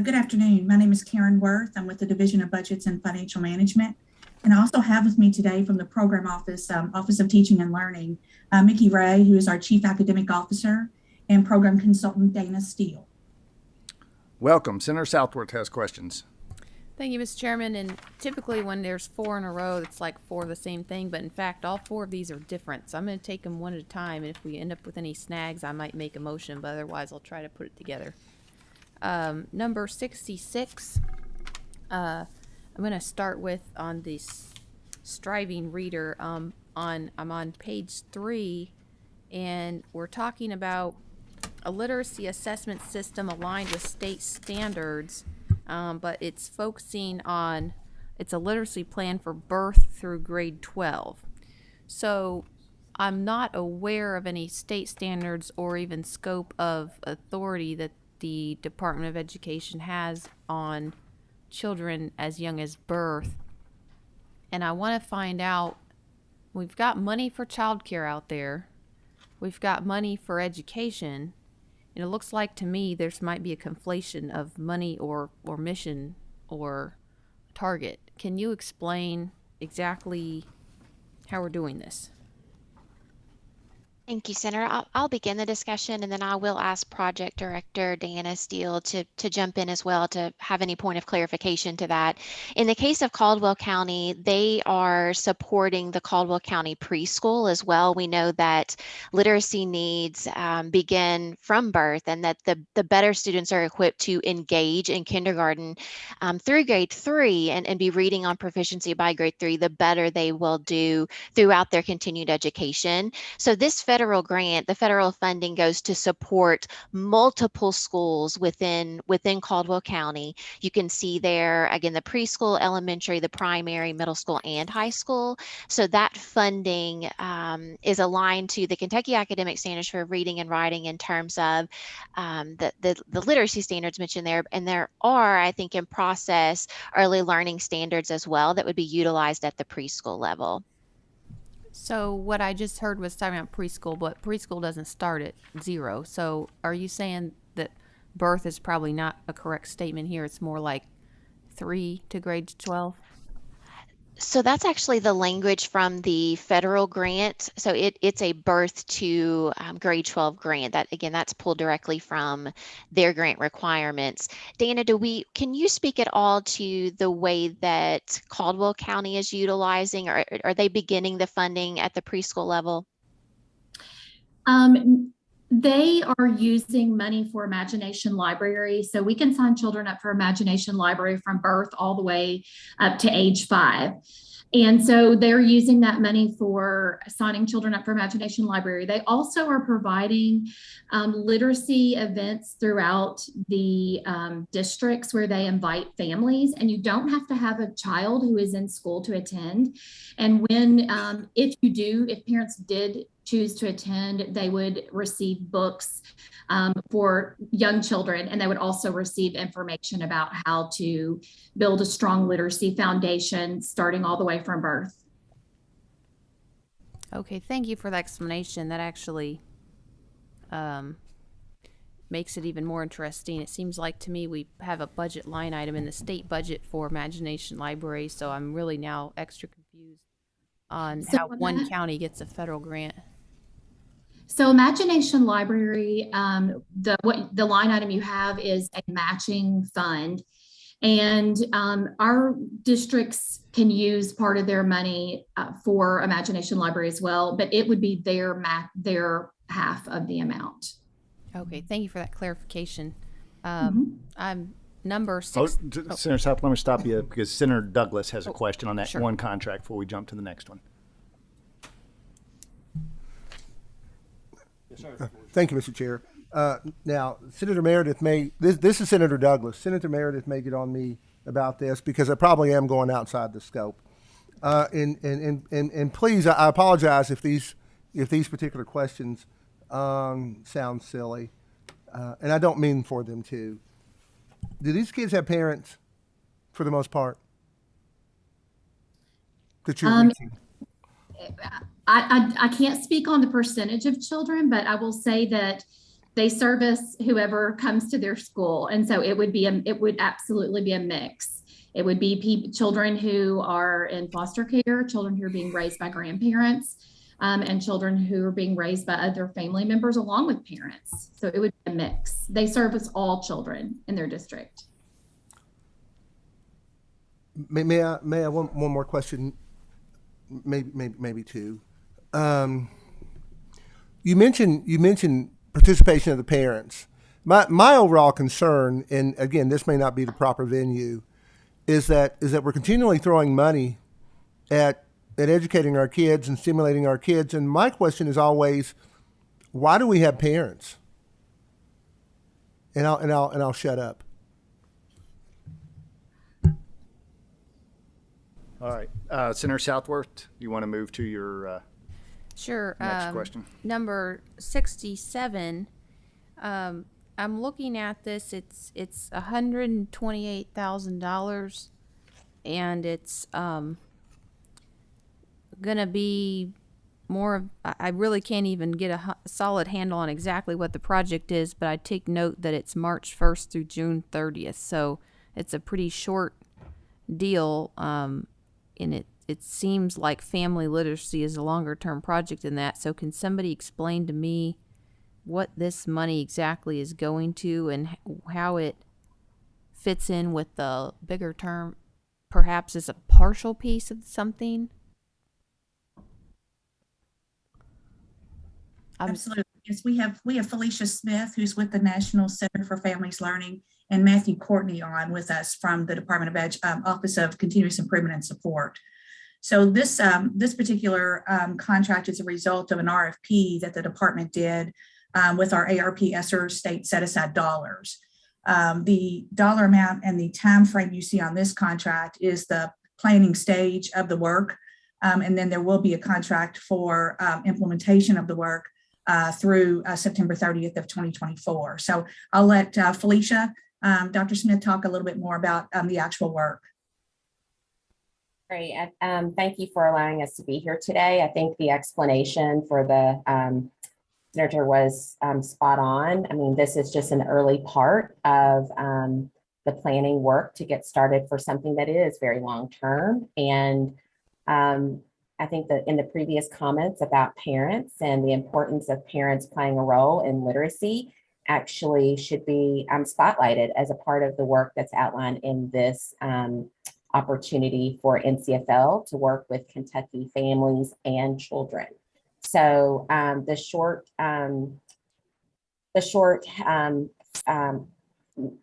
Good afternoon. My name is Karen Worth. I'm with the Division of Budgets and Financial Management. And I also have with me today from the Program Office, Office of Teaching and Learning, Mickey Ray, who is our Chief Academic Officer, and Program Consultant Dana Steele. Welcome. Senator Southworth has questions. Thank you, Mr. Chairman. And typically when there's 4 in a row, it's like 4 of the same thing. But in fact, all 4 of these are different. So I'm going to take them one at a time. And if we end up with any snags, I might make a motion. But otherwise, I'll try to put it together. Number 66, I'm going to start with on this striving reader. I'm on page 3, and we're talking about a literacy assessment system aligned with state standards, but it's focusing on, it's a literacy plan for birth through grade 12. So I'm not aware of any state standards or even scope of authority that the Department of Education has on children as young as birth. And I want to find out, we've got money for childcare out there. We've got money for education. And it looks like to me there's might be a conflation of money or mission or target. Can you explain exactly how we're doing this? Thank you, Senator. I'll begin the discussion and then I will ask Project Director Deanna Steele to jump in as well to have any point of clarification to that. In the case of Caldwell County, they are supporting the Caldwell County preschool as well. We know that literacy needs begin from birth and that the better students are equipped to engage in kindergarten through grade 3 and be reading on proficiency by grade 3, the better they will do throughout their continued education. So this federal grant, the federal funding goes to support multiple schools within Caldwell County. You can see there, again, the preschool, elementary, the primary, middle school, and high school. So that funding is aligned to the Kentucky Academic Standards for Reading and Writing in terms of the literacy standards mentioned there. And there are, I think, in process, early learning standards as well that would be utilized at the preschool level. So what I just heard was talking about preschool, but preschool doesn't start at 0. So are you saying that birth is probably not a correct statement here? It's more like 3 to grade 12? So that's actually the language from the federal grant. So it's a birth to grade 12 grant. That again, that's pulled directly from their grant requirements. Dana, can you speak at all to the way that Caldwell County is utilizing, or are they beginning the funding at the preschool level? They are using money for Imagination Library. So we can sign children up for Imagination Library from birth all the way up to age 5. And so they're using that money for signing children up for Imagination Library. They also are providing literacy events throughout the districts where they invite families, and you don't have to have a child who is in school to attend. And when, if parents did choose to attend, they would receive books for young children, and they would also receive information about how to build a strong literacy foundation starting all the way from birth. Okay, thank you for the explanation. That actually makes it even more interesting. It seems like to me we have a budget line item in the state budget for Imagination Library, so I'm really now extra confused on how one county gets a federal grant. So Imagination Library, the line item you have is a matching fund, and our districts can use part of their money for Imagination Library as well, but it would be their half of the amount. Okay, thank you for that clarification. I'm number 6. Senator South, let me stop you because Senator Douglas has a question on that one contract before we jump to the next one. Thank you, Mr. Chair. Now, Senator Meredith this is Senator Douglas. Senator Meredith may get on me about this because I probably am going outside the scope. And please, I apologize if these particular questions sound silly, and I don't mean for them to. Do these kids have parents, for the most part, that you're reaching? I can't speak on the percentage of children, but I will say that they service whoever comes to their school, and so it would absolutely be a mix. It would be children who are in foster care, children who are being raised by grandparents, and children who are being raised by other family members along with parents. So it would be a mix. They service all children in their district. May I one more question? Maybe two. You mentioned participation of the parents. My overall concern, and again, this may not be the proper venue, is that we're continually throwing money at educating our kids and stimulating our kids. And my question is always, why do we have parents? And I'll shut up. All right, Senator Southworth, you want to move to your sure. Next question. Number 67. I'm looking at this. It's $128,000, and it's gonna be more of. I really can't even get a solid handle on exactly what the project is, but I take note that it's March 1st through June 30th, so it's a pretty short deal. And it seems like family literacy is a longer term project than that. So can somebody explain to me what this money exactly is going to and how it fits in with the bigger term, perhaps as a partial piece of something? Absolutely. Yes, we have Felicia Smith, who's with the National Center for Families Learning, and Matthew Courtney on with us from the Department of Office of Continuous Improvement and Support. So this particular contract is a result of an RFP that the department did with our ARP ESSER state set aside dollars. The dollar amount and the time frame you see on this contract is the planning stage of the work, and then there will be a contract for implementation of the work through September 30th of 2024. So I'll let Felicia, Dr. Smith, talk a little bit more about the actual work. Great. Thank you for allowing us to be here today. I think the explanation for the Senator was spot on. I mean, this is just an early part of the planning work to get started for something that is very long-term. And I think that in the previous comments about parents and the importance of parents playing a role in literacy actually should be spotlighted as a part of the work that's outlined in this opportunity for NCFL to work with Kentucky families and children. So the short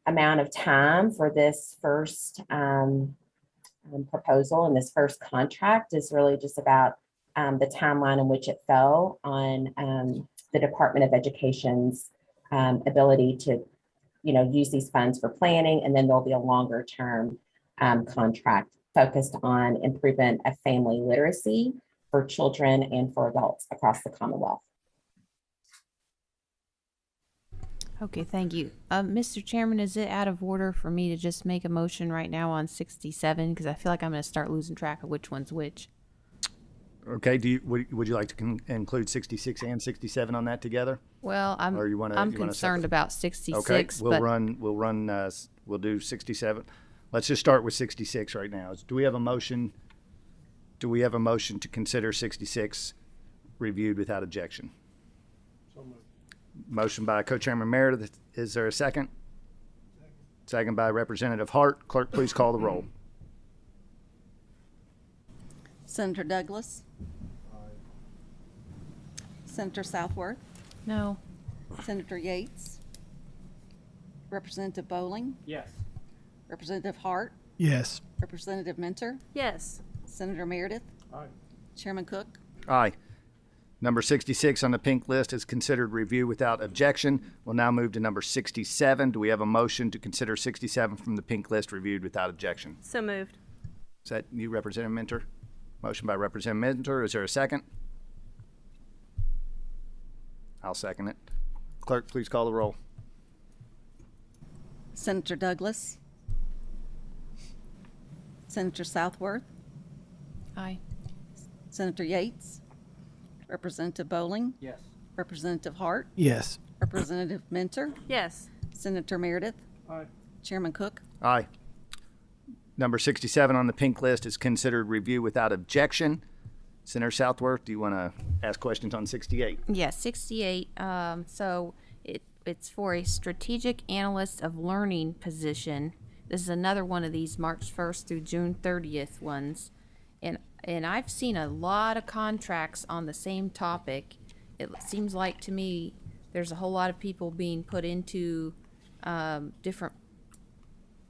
amount of time for this first proposal and this first contract is really just about the timeline in which it fell on the Department of Education's ability to, use these funds for planning, and then there'll be a longer term contract focused on improvement of family literacy for children and for adults across the Commonwealth. Okay, thank you. Mr. Chairman, is it out of order for me to just make a motion right now on 67? Because I feel like I'm going to start losing track of which one's which. Okay, would you like to include 66 and 67 on that together? Well, I'm concerned about 66. Okay, we'll do 67. Let's just start with 66 right now. Do we have a motion? Do we have a motion to consider 66 reviewed without objection? So moved. Motion by Co-Chairman Meredith. Is there a second? Second by Representative Hart. Clerk, please call the roll. Senator Douglas? Aye. Senator Southworth? No. Senator Yates? Representative Bowling? Yes. Representative Hart? Yes. Representative Minter? Yes. Senator Meredith? Aye. Chairman Cook? Aye. Number 66 on the pink list is considered review without objection. We'll now move to number 67. Do we have a motion to consider 67 from the pink list reviewed without objection? So moved. Is that you, Representative Minter? Motion by Representative Minter. Is there a second? I'll second it. Clerk, please call the roll. Senator Douglas? Senator Southworth? Aye. Senator Yates? Representative Bowling? Yes. Representative Hart? Yes. Representative Minter? Yes. Senator Meredith? Aye. Chairman Cook? Aye. Number 67 on the pink list is considered review without objection. Senator Southworth, do you want to ask questions on 68? Yes, 68. So it's for a strategic analyst of learning position. This is another one of these March 1st through June 30th ones. And I've seen a lot of contracts on the same topic. It seems like to me there's a whole lot of people being put into different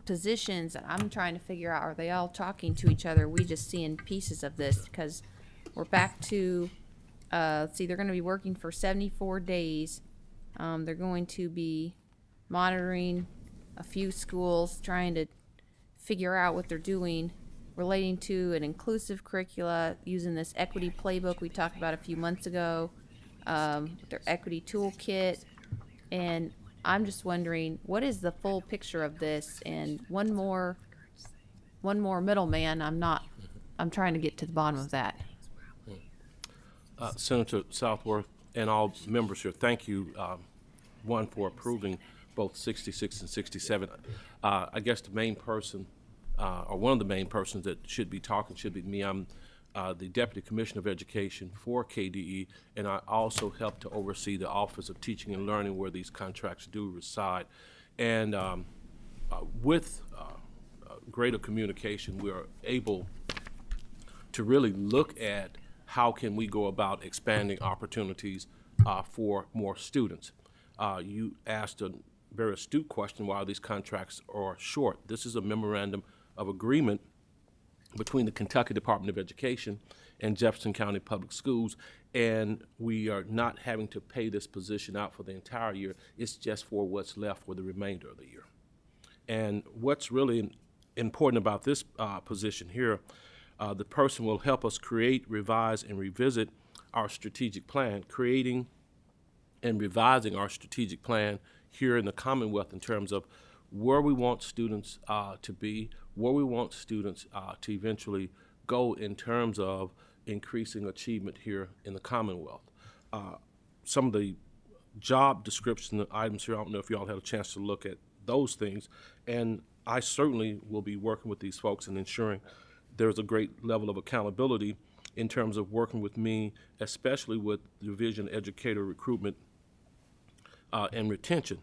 positions, and I'm trying to figure out, are they all talking to each other? Are we just seeing pieces of this? Because we're back to, let's see, they're going to be working for 74 days. They're going to be monitoring a few schools, trying to figure out what they're doing relating to an inclusive curricula, using this equity playbook we talked about a few months ago, their equity toolkit. And I'm just wondering, what is the full picture of this? And one more middleman, I'm trying to get to the bottom of that. Senator Southworth and all members here, thank you, one, for approving both 66 and 67. I guess the main person or one of the main persons that should be talking should be me. I'm the Deputy Commissioner of Education for KDE, and I also help to oversee the Office of Teaching and Learning where these contracts do reside. And with greater communication, we are able to really look at how can we go about expanding opportunities for more students. You asked a very astute question why these contracts are short. This is a memorandum of agreement between the Kentucky Department of Education and Jefferson County Public Schools, and we are not having to pay this position out for the entire year. It's just for what's left for the remainder of the year. And what's really important about this position here, the person will help us create, revise, and revisit our strategic plan, creating and revising our strategic plan here in the Commonwealth in terms of where we want students to be, where we want students to eventually go in terms of increasing achievement here in the Commonwealth. Some of the job description items here, I don't know if you all had a chance to look at those things, and I certainly will be working with these folks and ensuring there's a great level of accountability in terms of working with me, especially with Division Educator Recruitment and Retention,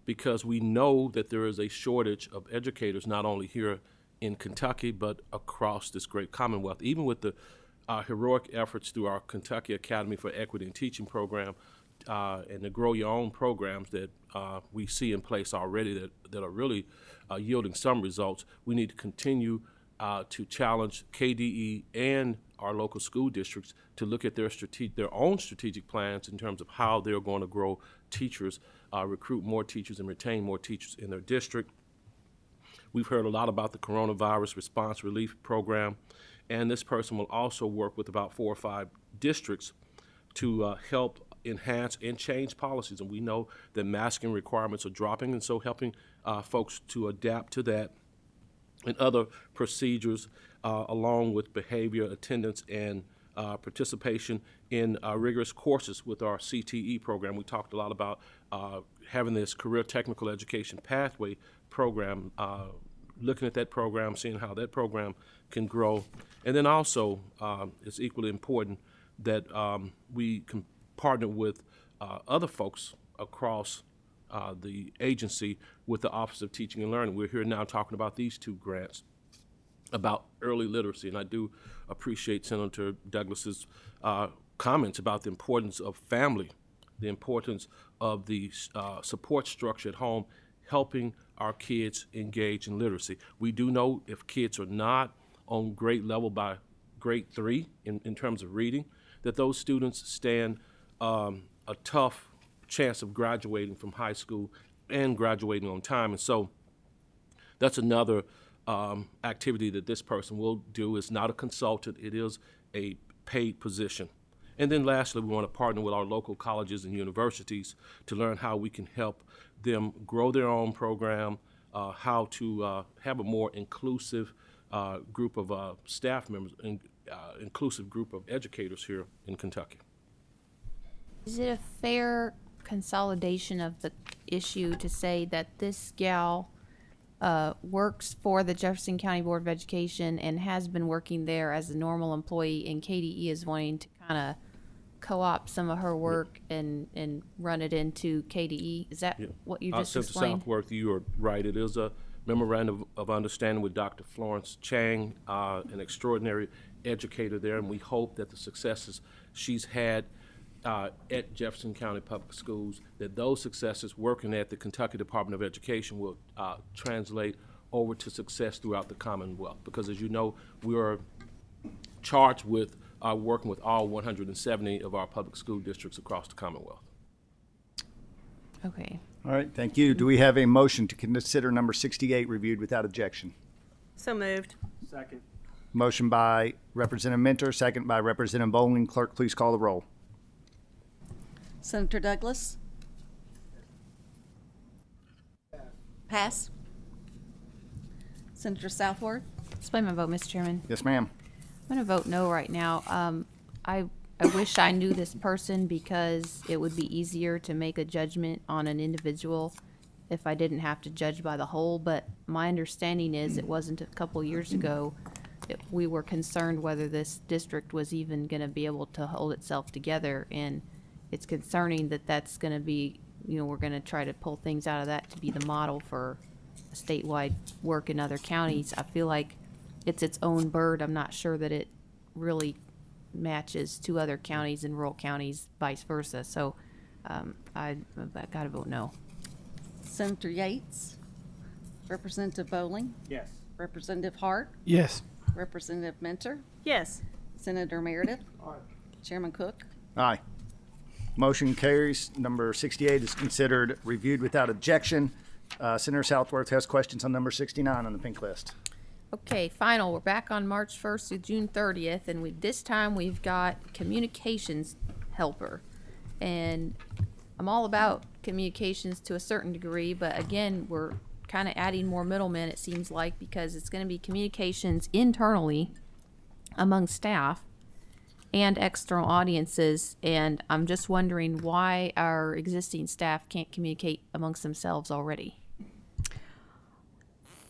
because we know that there is a shortage of educators not only here in Kentucky but across this great Commonwealth. Even with the heroic efforts through our Kentucky Academy for Equity and Teaching program and the Grow Your Own programs that we see in place already that are really yielding some results, we need to continue to challenge KDE and our local school districts to look at their own strategic plans in terms of how they're going to grow teachers, recruit more teachers, and retain more teachers in their district. We've heard a lot about the coronavirus response relief program, and this person will also work with about 4 or 5 districts to help enhance and change policies. And we know that masking requirements are dropping, and so helping folks to adapt to that and other procedures along with behavior, attendance, and participation in rigorous courses with our CTE program. We talked a lot about having this career technical education pathway program, looking at that program, seeing how that program can grow. And then also, it's equally important that we can partner with other folks across the agency with the Office of Teaching and Learning. We're here now talking about these 2 grants about early literacy, and I do appreciate Senator Douglas's comments about the importance of family, the importance of the support structure at home, helping our kids engage in literacy. We do know if kids are not on grade level by grade 3 in terms of reading, that those students stand a tough chance of graduating from high school and graduating on time. And so that's another activity that this person will do. Is not a consultant, it is a paid position. And then lastly, we want to partner with our local colleges and universities to learn how we can help them grow their own program, how to have a more inclusive group of staff members and inclusive group of educators here in Kentucky. Is it a fair consolidation of the issue to say that this gal works for the Jefferson County Board of Education and has been working there as a normal employee, and KDE is wanting to kind of co-opt some of her work and run it into KDE? Is that what you just Senator explained? Southworth, you are right. It is a memorandum of understanding with Dr. Florence Chang, an extraordinary educator there, and we hope that the successes she's had at Jefferson County Public Schools, that those successes working at the Kentucky Department of Education will translate over to success throughout the Commonwealth. Because as you know, we are charged with working with all 170 of our public school districts across the Commonwealth. Okay. All right, thank you. Do we have a motion to consider number 68 reviewed without objection? So moved. Second. Motion by Representative Minter, second by Representative Bowling. Clerk, please call the roll. Senator Douglas? Pass. Senator Southworth? Display my vote, Mr. Chairman. Yes, ma'am. I'm going to vote no right now. I wish I knew this person because it would be easier to make a judgment on an individual if I didn't have to judge by the whole, but my understanding is it wasn't a couple years ago. We were concerned whether this district was even going to be able to hold itself together, and it's concerning that that's going to be, we're going to try to pull things out of that to be the model for statewide work in other counties. I feel like it's its own bird. I'm not sure that it really matches to other counties and rural counties, vice versa. So I got to vote no. Senator Yates, Representative Bowling, Yes. Representative Hart, Yes. Representative Mentor, Yes. Senator Meredith, Chairman Cook. Aye. Motion carries. Number 68 is considered reviewed without objection. Senator Southworth has questions on number 69 on the pink list. Okay, final. We're back on March 1st to June 30th, and this time we've got communications helper. And I'm all about communications to a certain degree, but again, we're kind of adding more middlemen, it seems like, because it's going to be communications internally among staff and external audiences. And I'm just wondering why our existing staff can't communicate amongst themselves already.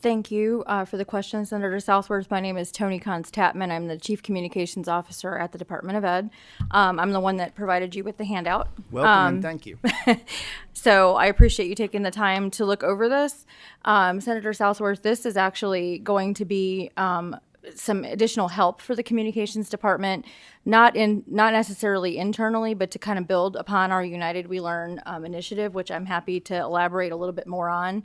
Thank you for the question, Senator Southworth. My name is Tony Cons-Tatman. I'm the Chief Communications Officer at the Department of Ed. I'm the one that provided you with the handout. Welcome and thank you. So I appreciate you taking the time to look over this. Senator Southworth, this is actually going to be some additional help for the communications department, not necessarily internally, but to kind of build upon our United We Learn initiative, which I'm happy to elaborate a little bit more on,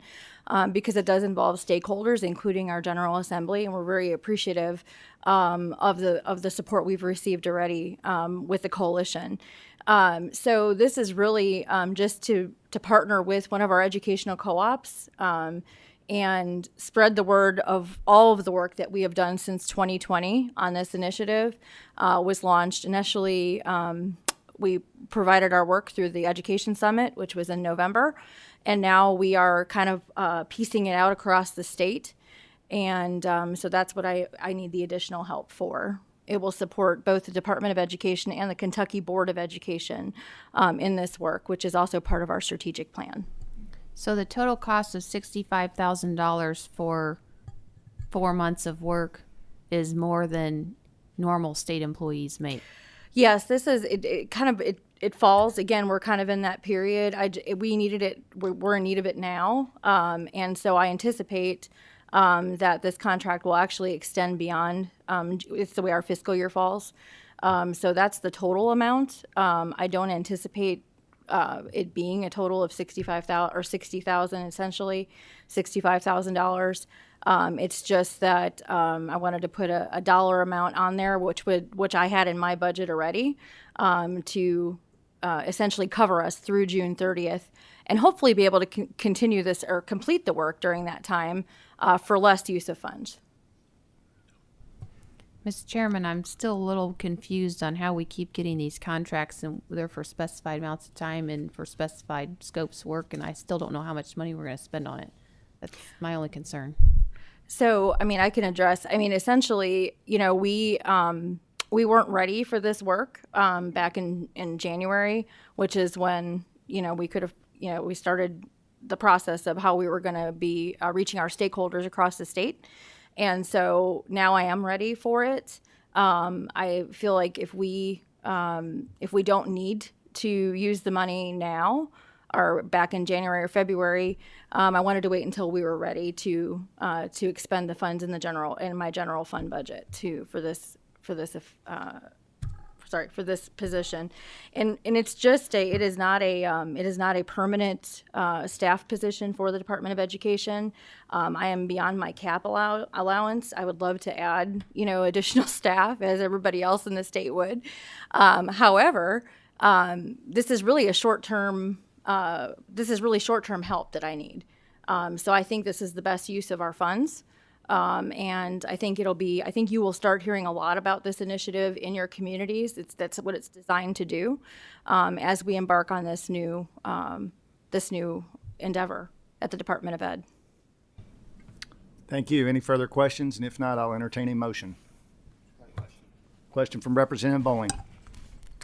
because it does involve stakeholders, including our General Assembly, and we're very appreciative of the support we've received already with the coalition. So this is really just to partner with one of our educational co-ops and spread the word of all of the work that we have done since 2020 on this initiative. Was launched initially. We provided our work through the Education Summit, which was in November, and now we are kind of piecing it out across the state. And so that's what I need the additional help for. It will support both the Department of Education and the Kentucky Board of Education in this work, which is also part of our strategic plan. So the total cost of $65,000 for 4 months of work is more than normal state employees make. Yes, this is it falls again. We're kind of in that period. We needed it. We're in need of it now, and so I anticipate that this contract will actually extend beyond. It's the way our fiscal year falls. So that's the total amount. I don't anticipate it being a total of $60,000, essentially $65,000. It's just that I wanted to put a dollar amount on there, which I had in my budget already, to essentially cover us through June 30th, and hopefully be able to continue this or complete the work during that time for less use of funds. Mr. Chairman, I'm still a little confused on how we keep getting these contracts, and they're for specified amounts of time and for specified scopes of work, and I still don't know how much money we're going to spend on it. That's my only concern. So, I can address, essentially, we weren't ready for this work back in January, which is when, we could have, we started the process of how we were going to be reaching our stakeholders across the state. And so now I am ready for it. I feel like if we don't need to use the money now or back in January or February, I wanted to wait until we were ready to expend the funds in my general fund budget for this position. And it's just it is not a permanent staff position for the Department of Education. I am beyond my cap allowance. I would love to add, additional staff as everybody else in the state would. However, this is really short-term help that I need. So I think this is the best use of our funds. And I think you will start hearing a lot about this initiative in your communities. That's what it's designed to do as we embark on this new endeavor at the Department of Ed. Thank you. Any further questions? And if not, I'll entertain a motion. Question from Representative Bowling.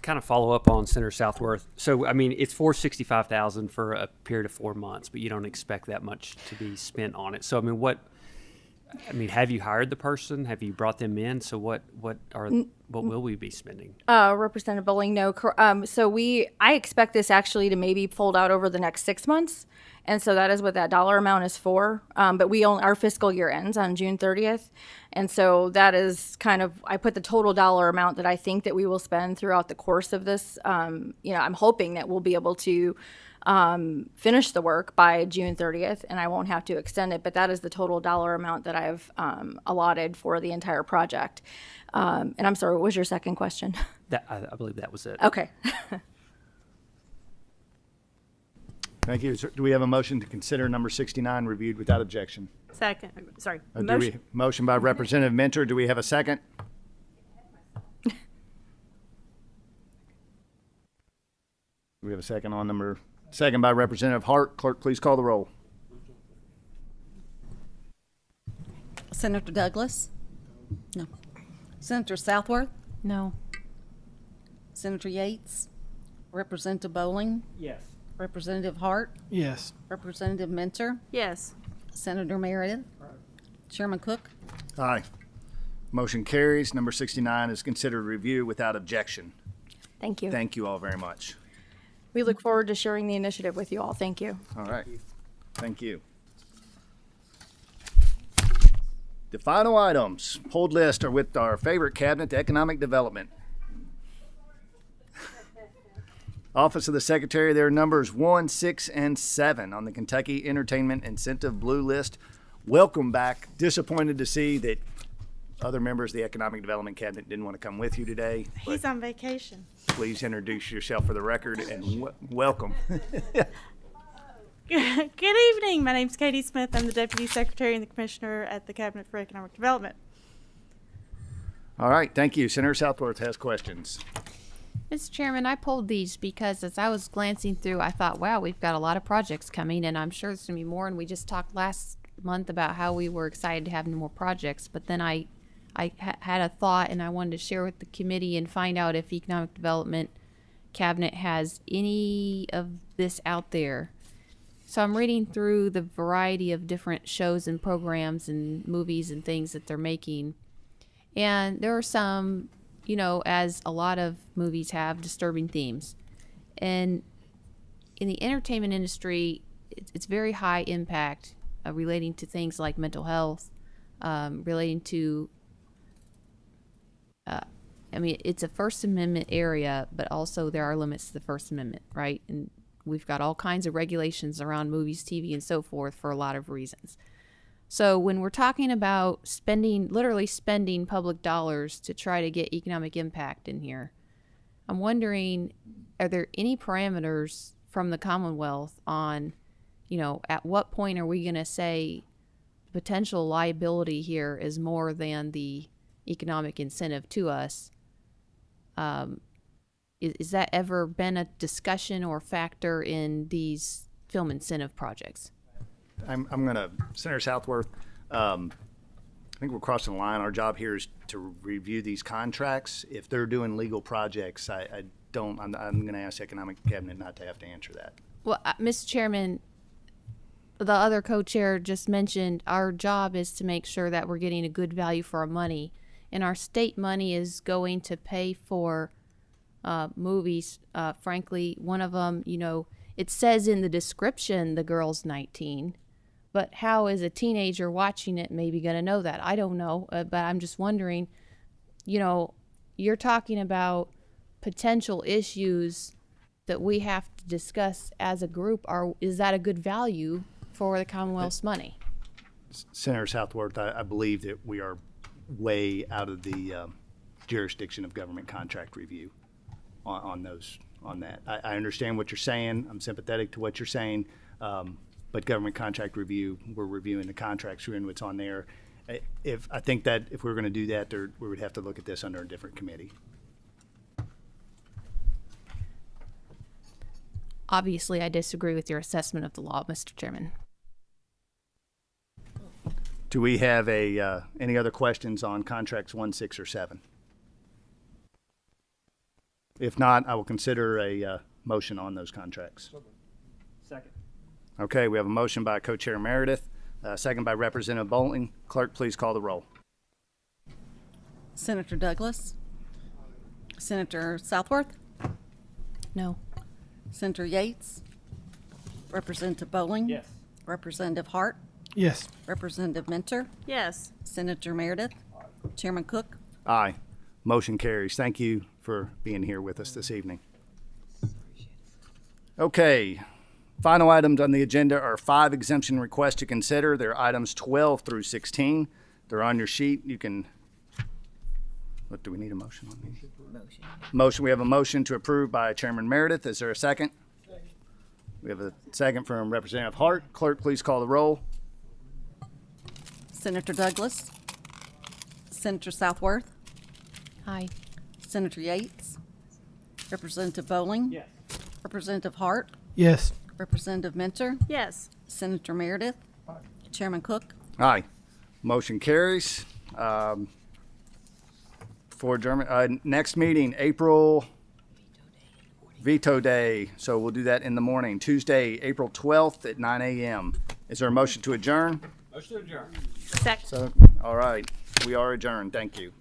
kind of follow up on Senator Southworth. So, I mean, it's $465,000 for a period of 4 months, but you don't expect that much to be spent on it. So, I mean, have you hired the person? Have you brought them in? So what will we be spending? Representative Bowling, no. I expect this actually to maybe fold out over the next 6 months. And so that is what that dollar amount is for. But our fiscal year ends on June 30th. And so that is I put the total dollar amount that I think that we will spend throughout the course of this. I'm hoping that we'll be able to finish the work by June 30th and I won't have to extend it. But that is the total dollar amount that I've allotted for the entire project. And I'm sorry, what was your second question? I believe that was it. Okay. Thank you. Do we have a motion to consider number 69 reviewed without objection? Second, sorry. Motion by Representative Mentor. Do we have a second? Do we have a second on second by Representative Hart? Clerk, please call the roll. Senator Douglas? No. Senator Southworth? No. Senator Yates? Representative Bowling? Yes. Representative Hart? Yes. Representative Mentor? Yes. Senator Meredith? Chairman Cook? Aye. Motion carries. Number 69 is considered review without objection. Thank you. Thank you all very much. We look forward to sharing the initiative with you all. Thank you. All right. Thank you. The final items, pulled list, are with our favorite cabinet, Economic Development. Office of the Secretary, there are numbers 1, 6, and 7 on the Kentucky Entertainment Incentive Blue List. Welcome back. Disappointed to see that other members of the Economic Development Cabinet didn't want to come with you today. He's on vacation. Please introduce yourself for the record and welcome. Good evening. My name's Katie Smith. I'm the Deputy Secretary and the Commissioner at the Cabinet for Economic Development. All right. Thank you. Senator Southworth has questions. Mr. Chairman, I pulled these because as I was glancing through, I thought, wow, we've got a lot of projects coming, and I'm sure there's going to be more. And we just talked last month about how we were excited to have more projects. But then I had a thought, and I wanted to share with the committee and find out if Economic Development Cabinet has any of this out there. So I'm reading through the variety of different shows and programs and movies and things that they're making. And there are some, as a lot of movies have, disturbing themes. And in the entertainment industry, it's very high impact relating to things like mental health, relating to, it's a First Amendment area, but also there are limits to the First Amendment, right? And we've got all kinds of regulations around movies, TV, and so forth for a lot of reasons. So when we're talking about literally spending public dollars to try to get economic impact in here, I'm wondering, are there any parameters from the Commonwealth on, at what point are we going to say potential liability here is more than the economic incentive to us? Is that ever been a discussion or factor in these film incentive projects? I'm going to, Senator Southworth, I think we're crossing the line. Our job here is to review these contracts. If they're doing legal projects, I'm going to ask the Economic Cabinet not to have to answer that. Well, Mr. Chairman, the other co-chair just mentioned our job is to make sure that we're getting a good value for our money. And our state money is going to pay for movies. Frankly, one of them, it says in the description the girl's 19, but how is a teenager watching it maybe going to know that? I don't know, but I'm just wondering, you're talking about potential issues that we have to discuss as a group. Is that a good value for the Commonwealth's money? Senator Southworth, I believe that we are way out of the jurisdiction of government contract review on that. I understand what you're saying. I'm sympathetic to what you're saying. But government contract review, we're reviewing the contracts, reviewing what's on there. I think that if we were going to do that, we would have to look at this under a different committee. Obviously, I disagree with your assessment of the law, Mr. Chairman. Do we have any other questions on contracts 1, 6, or 7? If not, I will consider a motion on those contracts. Second. Okay, we have a motion by Co-Chair Meredith, second by Representative Bowling. Clerk, please call the roll. Senator Douglas, Senator Southworth, No. Senator Yates, Representative Bowling. Yes. Representative Hart, Yes. Representative Mentor, Yes. Senator Meredith, Chairman Cook. Aye. Motion carries. Thank you for being here with us this evening. Okay. Final items on the agenda are 5 exemption requests to consider. They're items 12 through 16. They're on your sheet. You can, what do we need a motion on these? Motion. We have a motion to approve by Chairman Meredith. Is there a second? We have a second from Representative Hart. Clerk, please call the roll. Senator Douglas, Senator Southworth, Aye. Senator Yates, Representative Bowling. Yes. Representative Hart, Yes. Representative Mentor, Yes. Senator Meredith, Chairman Cook. Aye. Motion carries. For adjournment, next meeting, April Veto Day. So we'll do that in the morning, Tuesday, April 12th at 9 a.m. Is there a motion to adjourn? Motion to adjourn. Second. So, all right. We are adjourned. Thank you.